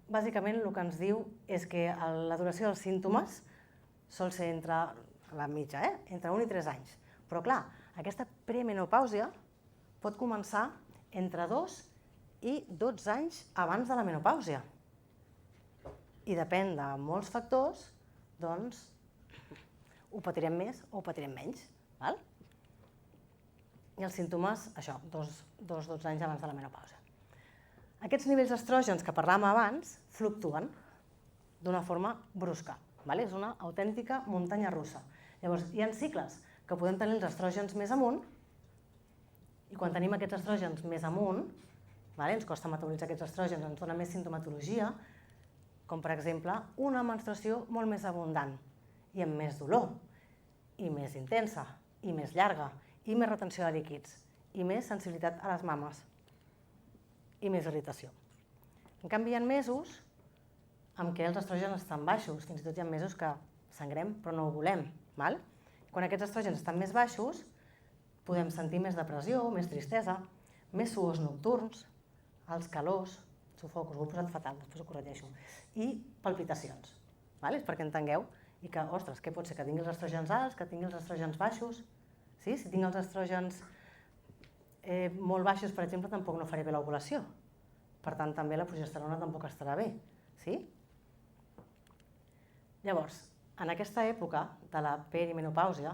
bàsicament el que ens diu és que la duració dels símptomes sol ser entre la mitja, entre 1 i 3 anys. Però clar, aquesta premenopàusia pot començar entre 2 i 12 anys abans de la menopàusia. I depèn de molts factors, doncs ho patirem més o ho patirem menys. I els símptomes, això, 2-12 anys abans de la menopàusia. Aquests nivells d'estrògens que parlàvem abans fluctuen d'una forma brusca. És una autèntica muntanya russa. Llavors, hi ha cicles que podem tenir els estrògens més amunt, i quan tenim aquests estrògens més amunt, ens costa metabolitzar aquests estrògens, ens dona més simptomatologia, com per exemple una menstruació molt més abundant i amb més dolor, i més intensa, i més llarga, i més retenció de líquids, i més sensibilitat a les mames, i més irritació. En canvi, hi ha mesos en què els estrògens estan baixos, fins i tot hi ha mesos que sangrem però no ho volem. Quan aquests estrògens estan més baixos, podem sentir més depressió, més tristesa, més suors nocturns, els calors, sufocos, ho he posat fatal, després ho corregeixo, i palpitacions. És perquè entengueu i que, ostres, què pot ser? Que tingui els estrògens alts, que tingui els estrògens baixos? Si tinc els estrògens molt baixos, per exemple, tampoc no faré bé l'ovulació. Per tant, també la progesterona tampoc estarà bé. Llavors, En aquesta època de la perimenopàusia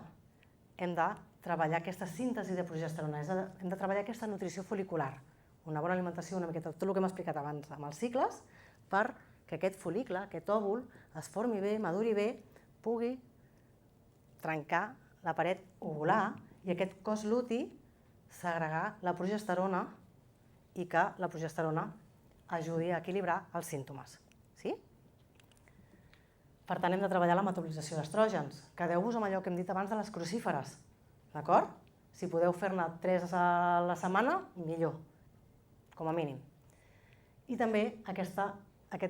hem de treballar aquesta síntesi de progesterona, hem de treballar aquesta nutrició fol·licular, una bona alimentació, una miqueta tot el que hem explicat abans amb els cicles, perquè aquest fol·licle, aquest òvul, es formi bé, maduri bé, pugui trencar la paret ovular i aquest cos luti segregar la progesterona i que la progesterona ajudi a equilibrar els símptomes. Sí? Per tant, hem de treballar la metabolització d'estrògens. Quedeu-vos amb allò que hem dit abans de les crucíferes. D'acord? Si podeu fer-ne 3 a la setmana, millor, com a mínim. I també aquest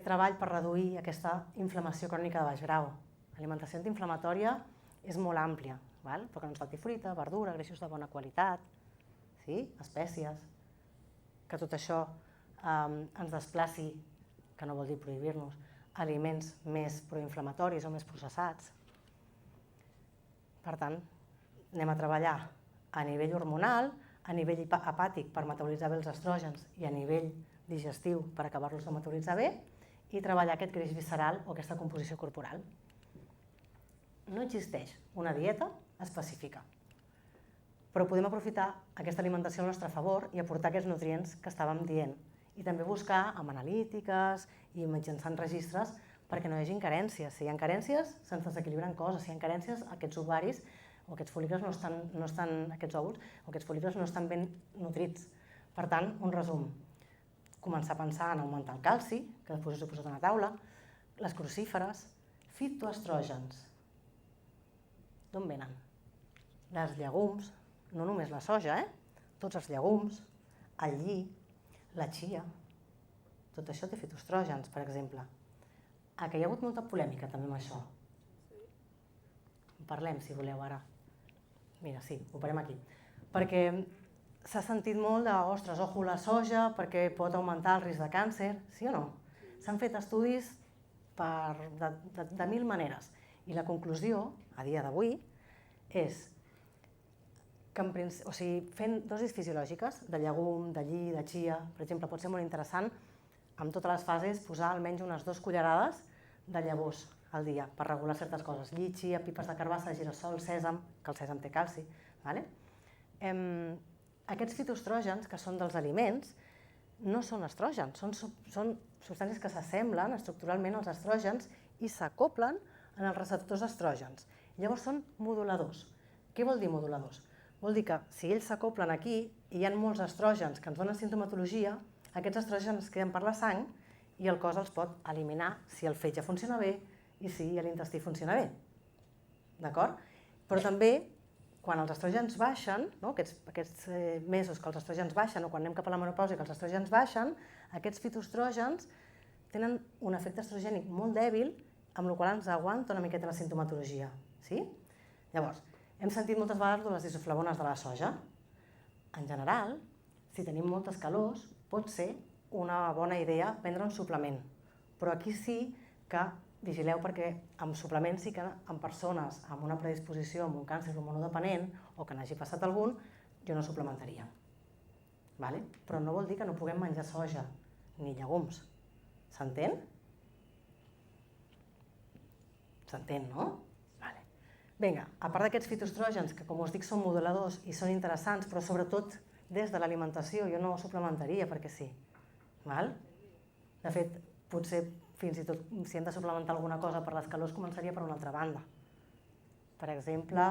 treball per reduir aquesta inflamació crònica de baix grau. L'alimentació antiinflamatòria és molt àmplia, però que no ens falti fruita, verdura, greixos de bona qualitat, espècies, que tot això ens desplaci, que no vol dir prohibir-nos, aliments més proinflamatoris o més processats. Per tant, anem a treballar a nivell hormonal, a nivell hepàtic per metabolitzar bé els estrògens i a nivell digestiu per acabar-los de metabolitzar bé i treballar aquest greix visceral o aquesta composició corporal. No existeix una dieta específica, però podem aprofitar aquesta alimentació al nostre favor i aportar aquests nutrients que estàvem dient i també buscar amb analítiques i mitjançant registres perquè no hi hagi carències. Si hi ha carències, se'ns desequilibren coses. Si hi ha carències, aquests ovaris o aquests fol·licles aquests òvuls o aquests fol·licles no estan ben nutrits. Per tant, un resum. Començar a pensar en augmentar el calci, que després us he posat a la taula, les crucíferes, fitoestrògens. D'on venen? Les llegums, no només la soja, tots els llegums, el lli, la chia, tot això té fitoestrògens, per exemple. Que hi ha hagut molta polèmica també amb això. En parlem, si voleu, ara. Mira, sí, ho parem aquí. Perquè s'ha sentit molt de, ostres, ojo la soja, perquè pot augmentar el risc de càncer, sí o no? S'han fet estudis de 1000 maneres. I la conclusió, a dia d'avui, és que fent dosis fisiològiques de llegum, de lli, de chia, per exemple, pot ser molt interessant amb totes les fases posar almenys unes 2 cullerades de llavors al dia per regular certes coses. Lli, chia, pipes de carbassa, girassol, sèsam, que el sèsam té calci. Aquests fitoestrògens, que són dels aliments, no són estrògens, són substàncies que s'assemblen estructuralment als estrògens i s'acoplen en els receptors estrògens. Llavors són moduladors. Què vol dir moduladors? Vol dir que si ells s'acoplen aquí i hi ha molts estrògens que ens donen sintomatologia, aquests estrògens queden per la sang i el cos els pot eliminar si el fetge funciona bé i si l'intestí funciona bé. D'acord? Però també, quan els estrògens baixen, aquests mesos que els estrògens baixen o quan anem cap a la menopausa i que els estrògens baixen, aquests fitoestrògens tenen un efecte estrogènic molt dèbil, amb la qual cosa ens aguanta una miqueta la sintomatologia. Llavors, hem sentit moltes vegades de les isoflavones de la soja. En general, si tenim moltes calors, pot ser una bona idea prendre un suplement. Però aquí sí que vigileu perquè amb suplements sí que en persones amb una predisposició, amb un càncer hormonodependent o que n'hagi passat algun, jo no suplementaria. Però no vol dir que no puguem menjar soja ni llegums. S'entén? S'entén, no? Vinga, a part d'aquests fitoestrògens, que com us dic són moduladors i són interessants, però sobretot des de l'alimentació, jo no ho suplementaria perquè sí. De fet, potser fins i tot si hem de suplementar alguna cosa per les calors començaria per una altra banda. Per exemple,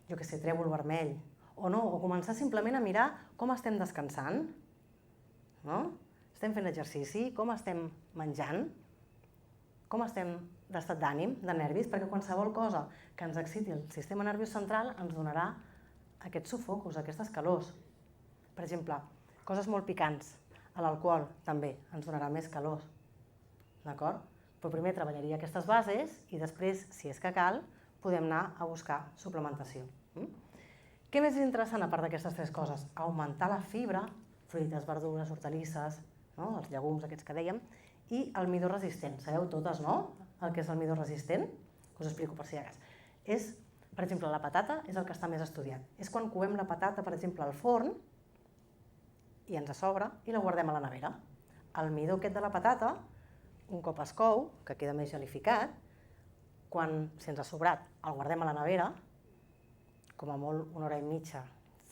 jo què sé, trèvol vermell. O no, o començar simplement a mirar com estem descansant. Estem fent exercici, com estem menjant, com estem d'estat d'ànim, de nervis, perquè qualsevol cosa que ens exciti el sistema nerviós central ens donarà aquests sufocos, aquestes calors. Per exemple, coses molt picants. L'alcohol també ens donarà més calors. D'acord? Però primer treballaria aquestes bases i després, si és que cal, podem anar a buscar suplementació. Què més és interessant a part d'aquestes 3 coses? Augmentar la fibra, fruites, verdures, hortalisses, els llegums aquests que dèiem, i el midó resistent. Sabeu totes, no? El que és el midó resistent? Us ho explico per si hi ha cas. Per exemple, la patata és el que està més estudiat. És quan coem la patata, per exemple, al forn i ens sobra i la guardem a la nevera. El midó aquest de la patata un cop es cou, que queda més gelificat, quan, si ens ha sobrat, el guardem a la nevera, com a molt 1 hora i mitja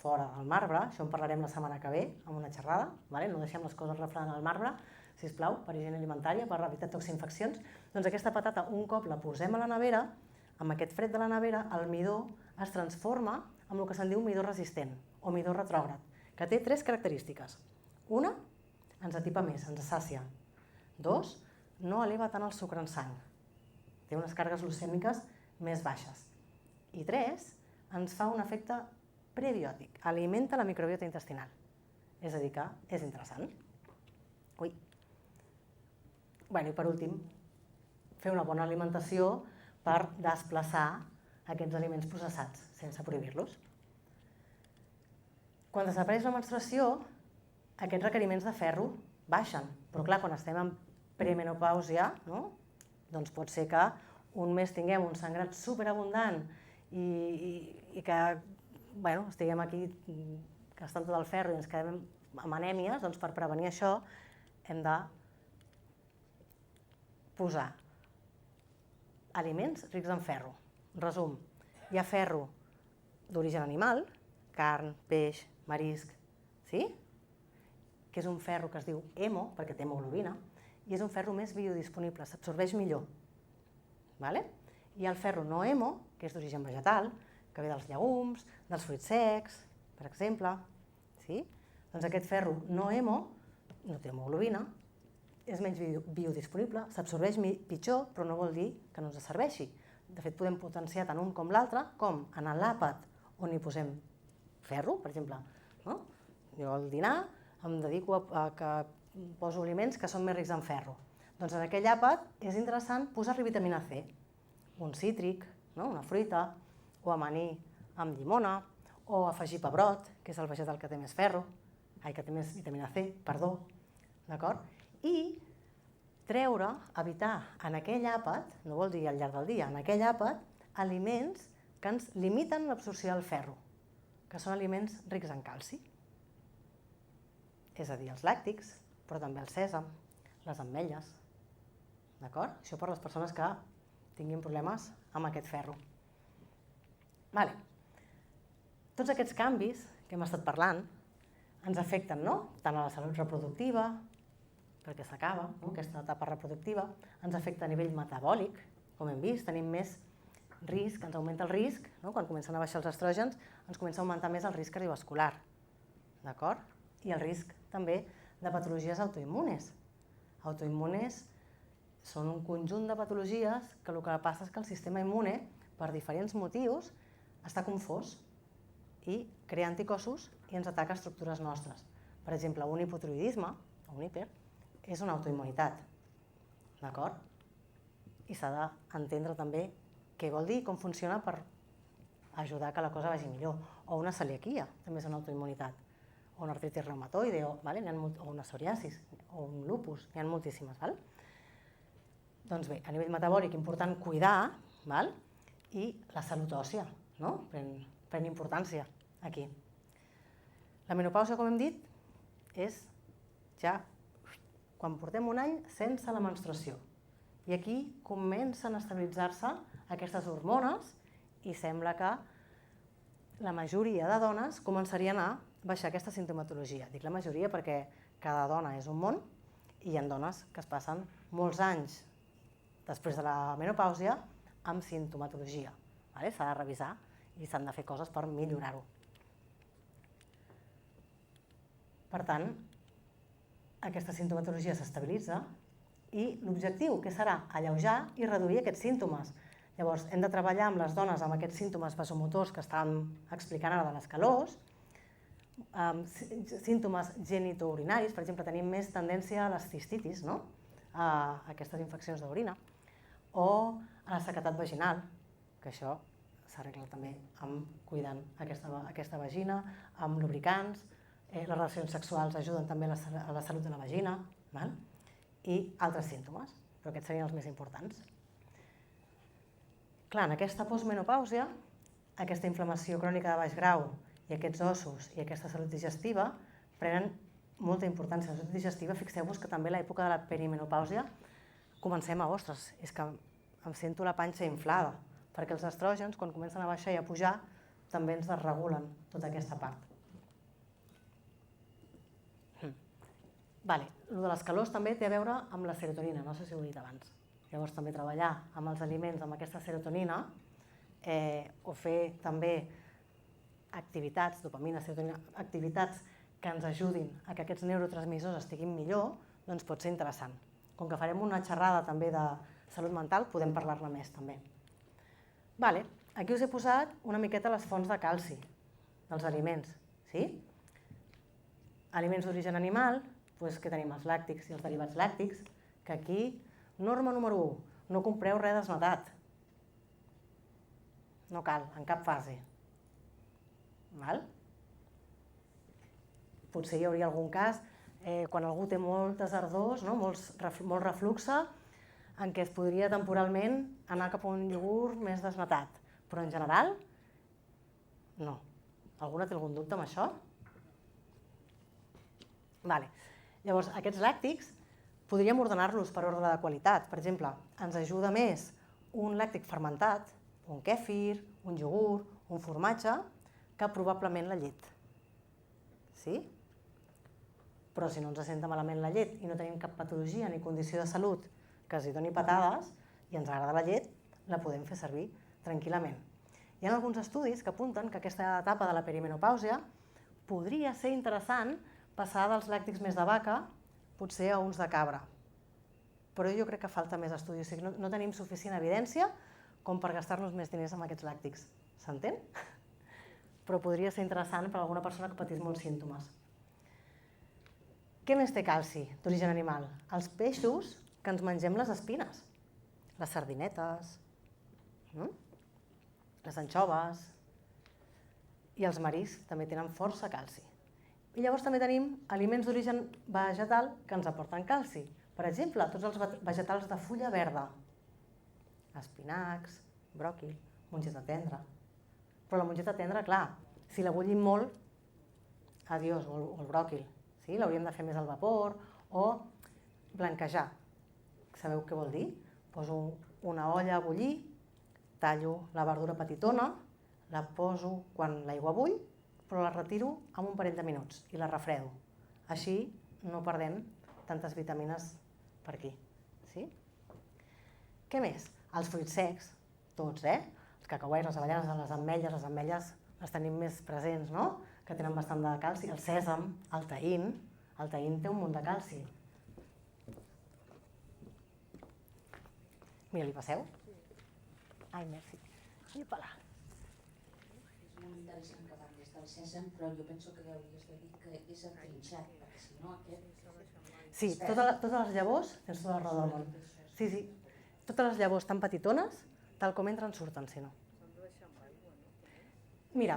fora del marbre, això en parlarem la setmana que ve, amb una xerrada, no deixem les coses refredant al marbre, sisplau, per higiene alimentària, per evitar toxinfeccions. Doncs aquesta patata, un cop la posem a la nevera, amb aquest fred de la nevera, el midó es transforma en el que se'n diu midó resistent, o midó retrògrad, que té 3 característiques. Una, ens atipa més, ens sàcia. 2, no eleva tant el sucre en sang, té unes càrregues glucèmiques més baixes. I 3, ens fa un efecte prebiòtic, alimenta la microbiota intestinal. És a dir, que és interessant. I per últim, fer una bona alimentació per desplaçar aquests aliments processats, sense prohibir-los. Quan desapareix la menstruació, aquests requeriments de ferro baixen, però clar, quan estem en premenopàusia, doncs pot ser que un mes tinguem un sangrat superabundant i que estiguem aquí gastant tot el ferro i ens quedem amb anèmies, doncs per prevenir això hem de posar aliments rics en ferro. Resum, hi ha ferro d'origen animal, carn, peix, marisc, sí? Que és un ferro que es diu hemo, perquè té hemoglobina, i és un ferro més biodisponible, s'absorbeix millor. Hi ha el ferro no hemo, que és d'origen vegetal, que ve dels llegums, dels fruits secs, per exemple. Doncs aquest ferro no hemo no té hemoglobina, és menys biodisponible, s'absorbeix pitjor, però no vol dir que no ens serveixi. De fet, podem potenciar tant un com l'altre, com en l'àpat on hi posem ferro, per exemple. Jo al dinar em dedico a que poso aliments que són més rics en ferro. Doncs en aquell àpat és interessant posar-li vitamina C, un cítric, una fruita, o amanir amb llimona, o afegir pebrot, que és el vegetal que té més ferro, que té més vitamina C, perdó, d'acord? I treure, evitar en aquell àpat, no vol dir al llarg del dia, en aquell àpat, aliments que ens limiten l'absorció del ferro, que són aliments rics en calci. És a dir, els làctics, però també el sèsam, les ametlles, d'acord? Això per les persones que tinguin problemes amb aquest ferro. Tots aquests canvis que hem estat parlant ens afecten tant a la salut reproductiva, perquè s'acaba aquesta etapa reproductiva, ens afecta a nivell metabòlic, com hem vist, tenim més risc, ens augmenta el risc, quan comencen a baixar els estrògens, ens comença a augmentar més el risc cardiovascular, d'acord? I el risc també de patologies autoimmunes. Autoimmunes són un conjunt de patologies que el que passa és que el sistema immune, per diferents motius, està confós i crea anticossos i ens ataca estructures nostres. Per exemple, un hipotiroïdisme, o un hiper, és una autoimmunitat, d'acord? I s'ha d'entendre també què vol dir i com funciona per ajudar que la cosa vagi millor. O una celiaquia, també és una autoimmunitat. O una artritis reumatoide, o una psoriasis, o un lupus, n'hi ha moltíssimes. Doncs bé, a nivell metabòlic, important cuidar, i la salut òssia, pren importància aquí. La menopàusia, com hem dit, és ja quan portem un any sense la menstruació. I aquí comencen a estabilitzar-se aquestes hormones i sembla que la majoria de dones començarien a baixar aquesta sintomatologia. Dic la majoria perquè cada dona és un món i hi ha dones que es passen molts anys després de la menopàusia amb sintomatologia. S'ha de revisar i s'han de fer coses per millorar-ho. Per tant, aquesta sintomatologia s'estabilitza i l'objectiu, què serà? Alleujar i reduir aquests símptomes. Llavors, hem de treballar amb les dones amb aquests símptomes vasomotors que estàvem explicant ara de les calors, símptomes genitourinaris, per exemple, tenim més tendència a les cistitis, a aquestes infeccions d'orina, o a la sequedat vaginal, que això s'arregla també cuidant aquesta vagina, amb lubricants, les relacions sexuals ajuden també a la salut de la vagina, i altres símptomes, però aquests serien els més importants. Clar, en aquesta postmenopàusia, aquesta inflamació crònica de baix grau i aquests ossos i aquesta salut digestiva prenen molta importància. La salut digestiva, fixeu-vos que també a l'època de la perimenopàusia comencem a, ostres, és que em sento la panxa inflada, perquè els estrògens, quan comencen a baixar i a pujar, també ens desregulen tota aquesta part. Vale. El de les calors també té a veure amb la serotonina, no sé si ho he dit abans. Llavors també treballar amb els aliments amb aquesta serotonina o fer també activitats, dopamina, serotonina, activitats que ens ajudin a que aquests neurotransmissors estiguin millor, doncs pot ser interessant. Com que farem una xerrada també de salut mental, podem parlar-ne més també. Vale. Aquí us he posat una miqueta les fonts de calci dels aliments. Sí? Aliments d'origen animal, doncs que tenim els làctics i els derivats làctics, que aquí, norma número 1, no compreu res desnatat. No cal, en cap fase. Val? Potser hi hauria algun cas, quan algú té moltes ardors, no? molt refluxe, en què es podria temporalment anar cap a un iogurt més desnatat. Però en general, no. Alguna té algun dubte amb això? Vale. Llavors, aquests làctics podríem ordenar-los per ordre de qualitat. Per exemple, ens ajuda més un làctic fermentat, un kèfir, un iogurt, un formatge, que probablement la llet. Sí? Però si no ens senta malament la llet i no tenim cap patologia ni condició de salut que es doni patades i ens agrada la llet, la podem fer servir tranquil·lament. Hi ha alguns estudis que apunten que aquesta etapa de la perimenopàusia podria ser interessant passar dels làctics més de vaca potser a uns de cabra. Però jo crec que falta més estudi, o sigui, no tenim suficient evidència com per gastar-nos més diners amb aquests làctics. S'entén? Però podria ser interessant per a alguna persona que patís molts símptomes. Què més té calci d'origen animal? Els peixos que ens mengem les espines, les sardinetes, les anxoves i els mariscs també tenen força calci. I llavors també tenim aliments d'origen vegetal que ens aporten calci. Per exemple, tots els vegetals de fulla verda, espinacs, bròquil, mongeta tendra. Però la mongeta tendra, clar, si la bullim molt, adiós, o el bròquil. Sí? L'hauríem de fer més al vapor o blanquejar. Sabeu què vol dir? Poso una olla a bullir, tallo la verdura petitona, la poso quan l'aigua bull, però la retiro en un parell de minuts i la refredo. Així no perdem tantes vitamines per aquí. Sí? Què més? Els fruits secs, tots, Els cacauets, les avellanes, les ametlles les tenim més presents, no? Que tenen bastant de calci. El sèsam, el taïn té un munt de calci. Mira, li passeu? Ai, merci. Ipa-la. És molt interessant que parles del sèsam, però jo penso que hauries de dir que és entrinxat, perquè si no aquest... Sí, totes les llavors, tens tota la raó del món. Sí, sí, totes les llavors tan petitones, tal com entren, surten, si no. Mira,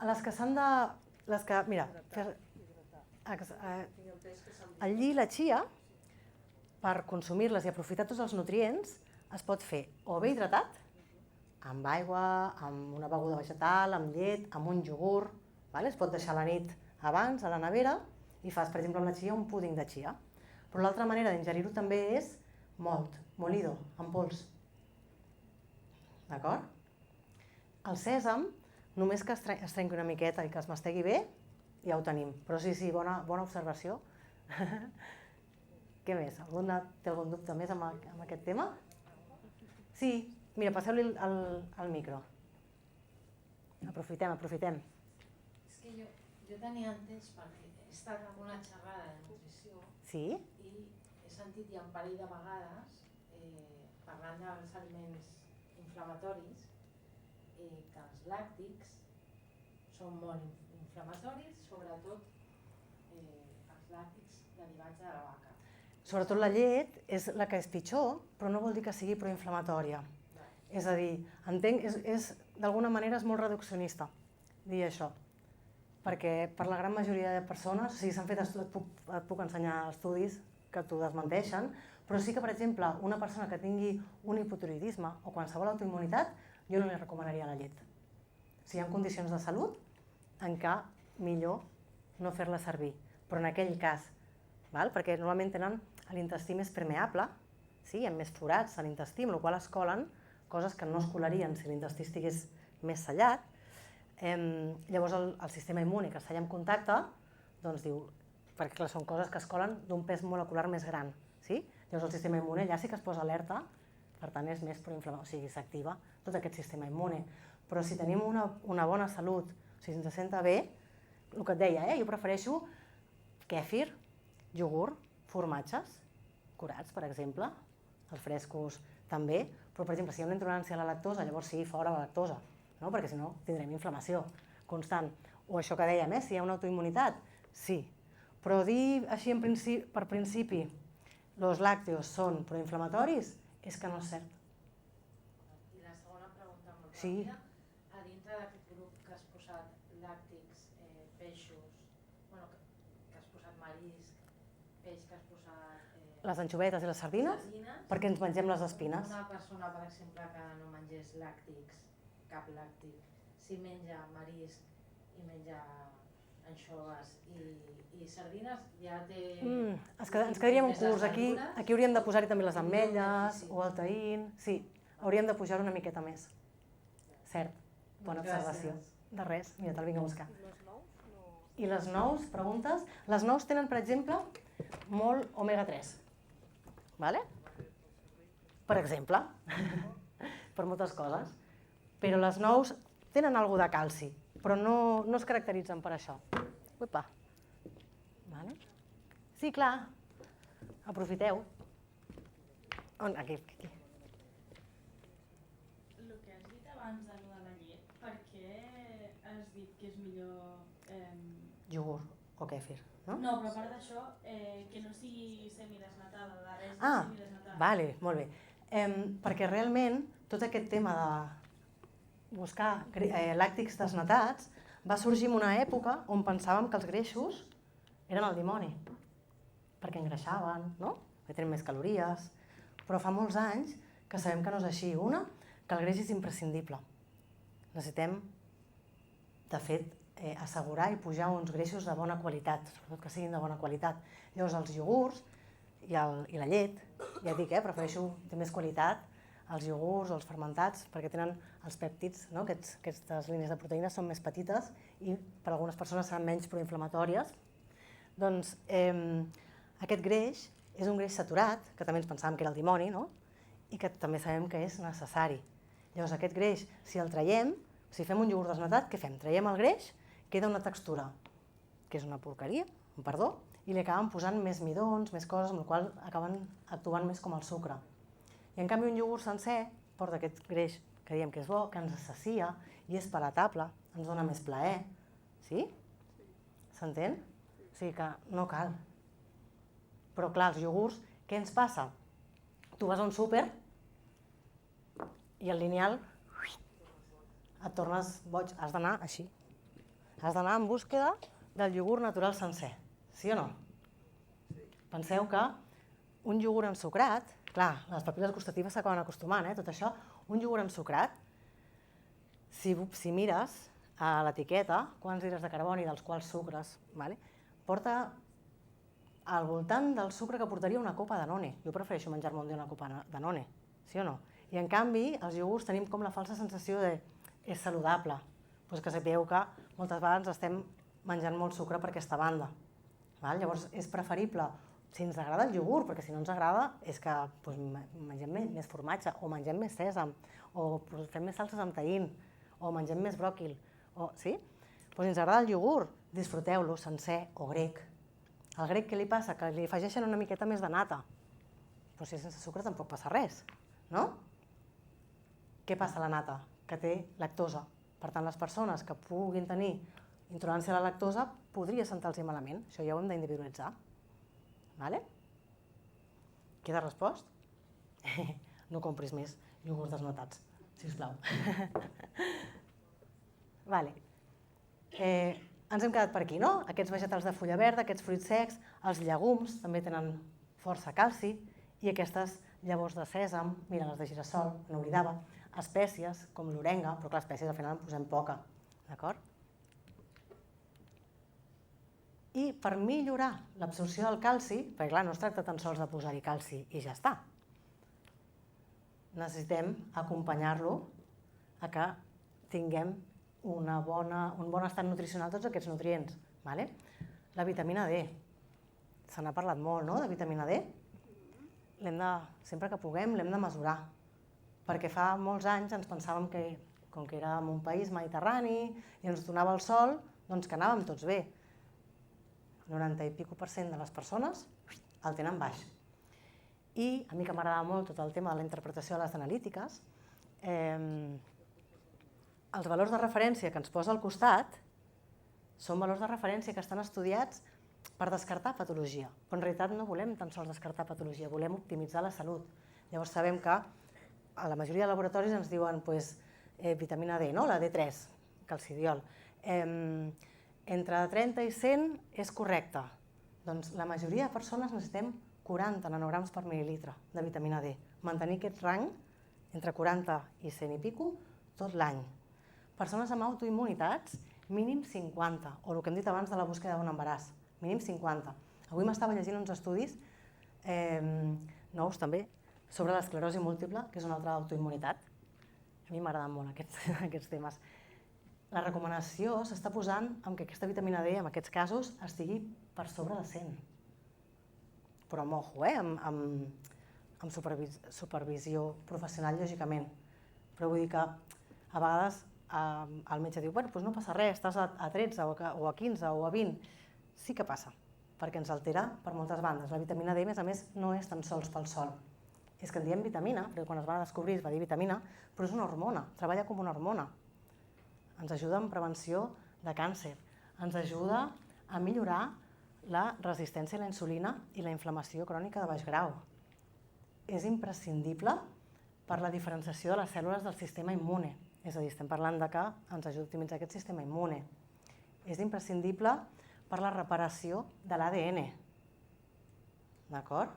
les que s'han de... Mira, el lli i la chia, per consumir-les i aprofitar tots els nutrients, es pot fer o bé hidratat, amb aigua, amb una beguda vegetal, amb llet, amb un iogurt. Es pot deixar la nit abans a la nevera i fas, per exemple, amb la chia, un púding de chia. Però l'altra manera d'ingerir-ho també és molido, en pols. D'acord? El sèsam, només que es trenqui una miqueta i que es mastegui bé, ja ho tenim. Però sí, bona observació. Què més? Té algun dubte més amb aquest tema? Sí, mira, passeu-li el micro. Aprofitem. És que jo tenia entès, perquè he estat en una xerrada de nutrició Sí? i he sentit ja un parell de vegades, parlant dels aliments inflamatoris, que els làctics són molt inflamatoris, sobretot els làctics derivats de la vaca. Sobretot la llet és la que és pitjor, però no vol dir que sigui proinflamatòria. És a dir, entenc, d'alguna manera és molt reduccionista dir això, perquè per la gran majoria de persones, s'han fet et puc ensenyar estudis que t'ho desmenteixen, però sí que, per exemple, una persona que tingui un hipotiroïdisme o qualsevol autoimmunitat, jo no li recomanaria la llet. Si hi ha condicions de salut, en què millor no fer-la servir, però en aquell cas, perquè normalment tenen l'intestí més permeable sí? Hi ha més forats a l'intestí, amb la qual cosa es colen coses que no es colarien si l'intestí estigués més sellat. Llavors el sistema immune que està allà en contacte, doncs diu, perquè clar, són coses que es colen d'un pes molecular més gran, sí? Llavors el sistema immune allà sí que es posa alerta, per tant és més proinflamatori, o sigui, s'activa tot aquest sistema immune. Però si tenim una bona salut, o sigui, si ens senta bé, el que et deia, jo prefereixo kèfir, iogurt, formatges, curats, per exemple, els frescos també, però per exemple, si hi ha una intolerància a la lactosa, llavors sí, fora la lactosa, no? Perquè si no tindrem inflamació constant. O això que dèiem, si hi ha una autoimmunitat, sí. Però dir així per principi, els làcteos són proinflamatoris, és que no és cert. I la segona pregunta molt Sí. ràpida. A dintre d'aquest grup que has posat làctics, peixos, bueno, que has posat marisc, peix que has posat... Les anxovetes i les sardines, sardines, perquè ens mengem les espines. una persona, per exemple, que no mengés làctics, cap làctic, si menja marisc i menja anxoves i sardines, ja té... Ens quedaríem un curs. Aquí hauríem de posar-hi també les ametlles o el taïn. Sí, hauríem de pujar una miqueta més. Cert, bona observació. De res, mira, te'l vinc a buscar. I les nous, preguntes? Les nous tenen, per exemple, molt omega-3. Vale? Per exemple, per moltes coses. Però les nous tenen alguna de calci, però no es caracteritzen per això. Uepa. Vale? Sí, clar. Aprofiteu. Aquí. El que has dit abans de la llet, per què has dit que és millor... Iogurt o kèfir, no? No, però a part d'això, que no sigui semidesnatada, de res Ah, semidesnatada. vale, molt bé. Perquè realment tot aquest tema de buscar làctics desnatats va sorgir en una època on pensàvem que els greixos eren el dimoni, perquè engreixaven, no? Que tenen més calories, però fa molts anys que sabem que no és així. Una, que el greix és imprescindible. Necessitem, de fet, assegurar i pujar uns greixos de bona qualitat, sobretot que siguin de bona qualitat. Llavors els iogurts i la llet, ja et dic, prefereixo de més qualitat, els iogurts o els fermentats, perquè tenen els pèptids, no? Aquestes línies de proteïnes són més petites i per a algunes persones seran menys proinflamatòries. Doncs aquest greix és un greix saturat, que també ens pensàvem que era el dimoni, no? I que també sabem que és necessari. Llavors aquest greix, si el traiem, si fem un iogurt desnatat, què fem? Traiem el greix, queda una textura, que és una porqueria, perdó, i li acaben posant més midons, més coses, amb la qual acaben actuant més com el sucre. I en canvi un iogurt sencer porta aquest greix que diem que és bo, que ens sacia i és palatable, ens dona més plaer. Sí? S'entén? O sigui que no cal. Però clar, els iogurts, què ens passa? Tu vas a un súper i el lineal et tornes boig, has d'anar així. Has d'anar en búsqueda del iogurt natural sencer, sí o no? Penseu que un iogurt ensucrat, clar, les papil·les gustatives s'acaben acostumant, tot això, un iogurt ensucrat, si mires a l'etiqueta quants hidrats de carboni dels quals sucres, porta al voltant del sucre que portaria una copa de Danone. Jo prefereixo menjar-me un dia una copa de Danone, sí o no? I en canvi, els iogurts tenim com la falsa sensació de és saludable. Doncs que sapigueu que moltes vegades estem menjant molt sucre per aquesta banda. Llavors és preferible, si ens agrada el iogurt, perquè si no ens agrada és que mengem més formatge, o mengem més sèsam, o fem més salses amb taïn, o mengem més bròquil, sí? Doncs si ens agrada el iogurt, disfruteu-lo sencer o grec. Al grec què li passa? Que li afegeixen una miqueta més de nata. Però si és sense sucre tampoc passa res, no? Què passa a la nata? Que té lactosa. Per tant, les persones que puguin tenir intolerància a la lactosa podria sentar-los malament. Això ja ho hem d'individualitzar. Queda respost? No compris més iogurts desnatats, sisplau. Ens hem quedat per aquí, no? Aquests vegetals de fulla verda, aquests fruits secs, els llegums també tenen força calci i aquestes llavors de sèsam, mira, les de girassol, n'oblidava, espècies com l'orenga, però clar, espècies al final en posem poca, d'acord? I per millorar l'absorció del calci, perquè clar, no es tracta tan sols de posar-hi calci i ja està, necessitem acompanyar-lo a que tinguem un bon estat nutricional, tots aquests nutrients. La vitamina D, se n'ha parlat molt, no?, de vitamina D. Sempre que puguem l'hem de mesurar, perquè fa molts anys ens pensàvem que, com que érem un país mediterrani i ens donava el sol, doncs que anàvem tots bé. 90 i pico % de les persones el tenen baix. I a mi que m'agradava molt tot el tema de la interpretació de les analítiques, els valors de referència que ens posa al costat són valors de referència que estan estudiats per descartar patologia, però en realitat no volem tan sols descartar patologia, volem optimitzar la salut. Llavors sabem que a la majoria de laboratoris ens diuen vitamina D, la D3, calcidiol. Entre 30 i 100 és correcte. Doncs la majoria de persones necessitem 40 nanograms per mil·lilitre de vitamina D. Mantenir aquest rang entre 40 i 100 i pico tot l'any. Persones amb autoimmunitats, mínim 50, o el que hem dit abans de la búsqueda d'un embaràs, mínim 50. Avui m'estava llegint uns estudis nous també sobre l'esclerosi múltiple, que és una altra autoimmunitat. A mi m'agraden molt aquests temes. La recomanació s'està posant en que aquesta vitamina D, en aquests casos, estigui per sobre de 100. Però amb ojo, amb supervisió professional, lògicament. Però vull dir que a vegades el metge diu, bueno, doncs no passa res, estàs a 13 o a 15 o a 20. Sí que passa, perquè ens altera per moltes bandes. La vitamina D, a més, no és tan sols pel sol. És que en diem vitamina, perquè quan es va descobrir es va dir vitamina, però és una hormona, treballa com una hormona. Ens ajuda en prevenció de càncer, ens ajuda a millorar la resistència a la insulina i la inflamació crònica de baix grau. És imprescindible per la diferenciació de les cèl·lules del sistema immune. És a dir, estem parlant de que ens ajuda a optimitzar aquest sistema immune. És imprescindible per la reparació de l'ADN. D'acord?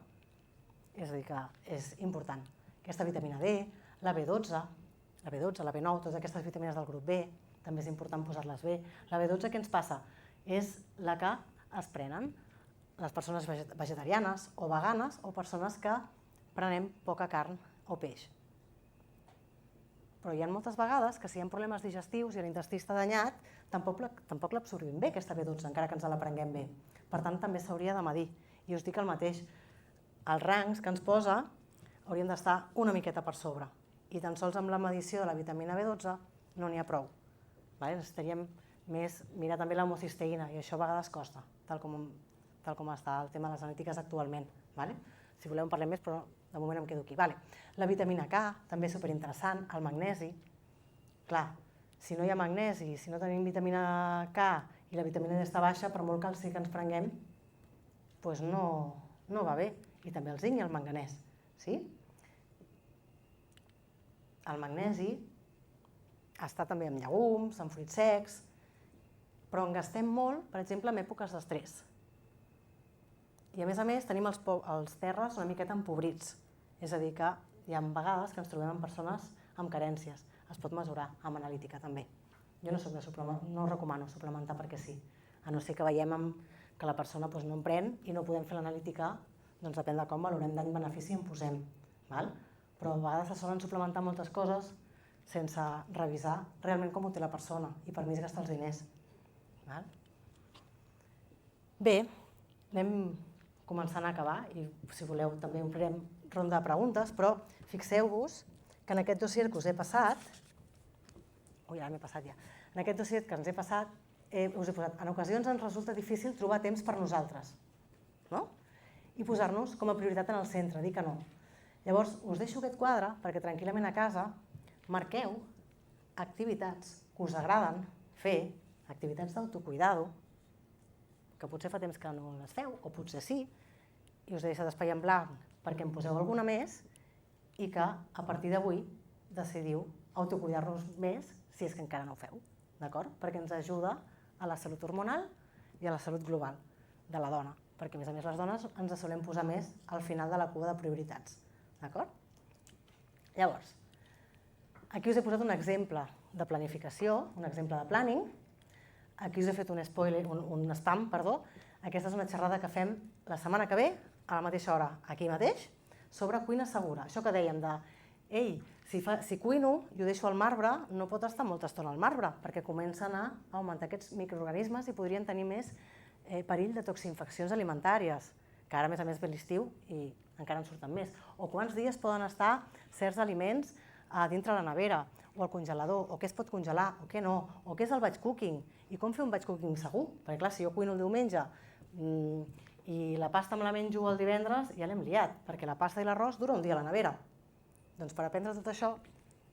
És a dir, que és important. Aquesta vitamina D, la B12, la B9, totes aquestes vitamines del grup B, també és important posar-les bé. La B12 què ens passa? És la que es prenen les persones vegetarianes o veganes o persones que prenem poca carn o peix. Però hi ha moltes vegades que si hi ha problemes digestius i l'intestí està danyat, tampoc l'absorbim bé, aquesta B12, encara que ens la prenguem bé. Per tant, també s'hauria de medir. I us dic el mateix, els rangs que ens posa haurien d'estar una miqueta per sobre. I tan sols amb la medició de la vitamina B12 no n'hi ha prou. Necessitaríem més mirar també l'homocisteïna, i això a vegades costa, tal com està el tema de les analítiques actualment. Si voleu en parlem més, però de moment em quedo aquí. La vitamina K, també és superinteressant, el magnesi. Clar, si no hi ha magnesi, si no tenim vitamina K i la vitamina D està baixa, per molt calci que ens prenguem, doncs no va bé. I també el zinc i el manganès. El magnesi està també en llegums, en fruits secs, però en gastem molt, per exemple, en èpoques d'estrès. I a més tenim els terres una miqueta empobrits. És a dir, que hi ha vegades que ens trobem amb persones amb carències. Es pot mesurar amb analítica també. Jo no recomano suplementar perquè sí. A no ser que veiem que la persona no en pren i no podem fer l'analítica, doncs depèn de com valorem dany-benefici i en posem. Però a vegades se solen suplementar moltes coses sense revisar realment com ho té la persona i per mi és gastar els diners. Bé, anem començant a acabar i si voleu també farem ronda de preguntes, però fixeu-vos que en aquest dossier que us he passat, en aquest dossier que ens he passat, us he posat, en ocasions ens resulta difícil trobar temps per nosaltres, i posar-nos com a prioritat en el centre, dir que no. Llavors, us deixo aquest quadre perquè tranquil·lament a casa marqueu activitats que us agraden fer, activitats d'autocuidado, que potser fa temps que no les feu, o potser sí, i us he deixat espai en blanc perquè en poseu alguna més i que a partir d'avui decidiu autocuidar-nos més si és que encara no ho feu, d'acord? Perquè ens ajuda a la salut hormonal i a la salut global de la dona, perquè a més les dones ens solem posar més al final de la cua de prioritats, d'acord? Llavors, aquí us he posat un exemple de planificació, un exemple de planning. Aquí us he fet un spam, aquesta és una xerrada que fem la setmana que ve, a la mateixa hora, aquí mateix, sobre cuina segura. Això que dèiem de ei, si cuino i ho deixo al marbre, no pot estar molta estona al marbre, perquè comencen a augmentar aquests microorganismes i podrien tenir més perill de toxinfeccions alimentàries, que ara a més ve l'estiu i encara en surten més. O quants dies poden estar certs aliments a dintre la nevera, o al congelador, o què es pot congelar, o què no, o què és el batch cooking, i com fer un batch cooking segur, perquè clar, si jo cuino el diumenge i la pasta me la menjo el divendres, ja l'hem liat, perquè la pasta i l'arròs dura un dia a la nevera. Doncs per aprendre tot això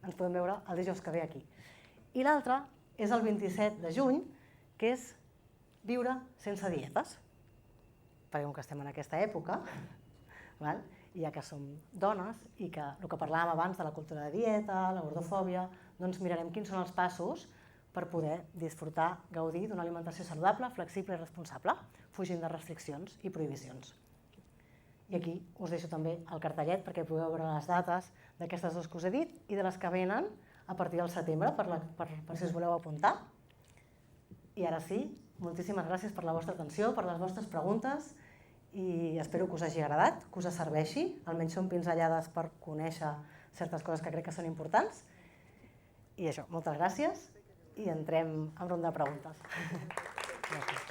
ens podem veure el dijous que ve aquí. I l'altre és el 27 de juny, que és viure sense dietes, perquè com que estem en aquesta època, i ja que som dones i que el que parlàvem abans de la cultura de dieta, la gordofòbia, doncs mirarem quins són els passos per poder disfrutar, gaudir d'una alimentació saludable, flexible i responsable, fugint de restriccions i prohibicions. I aquí us deixo també el cartellet perquè pugueu veure les dates d'aquestes dues que us he dit i de les que venen a partir del setembre, per si us voleu apuntar. I ara sí, moltíssimes gràcies per la vostra atenció, per les vostres preguntes, i espero que us hagi agradat, que us serveixi, almenys són pinzellades per conèixer certes coses que crec que són importants. I això, moltes gràcies i entrem en ronda de preguntes. Gràcies.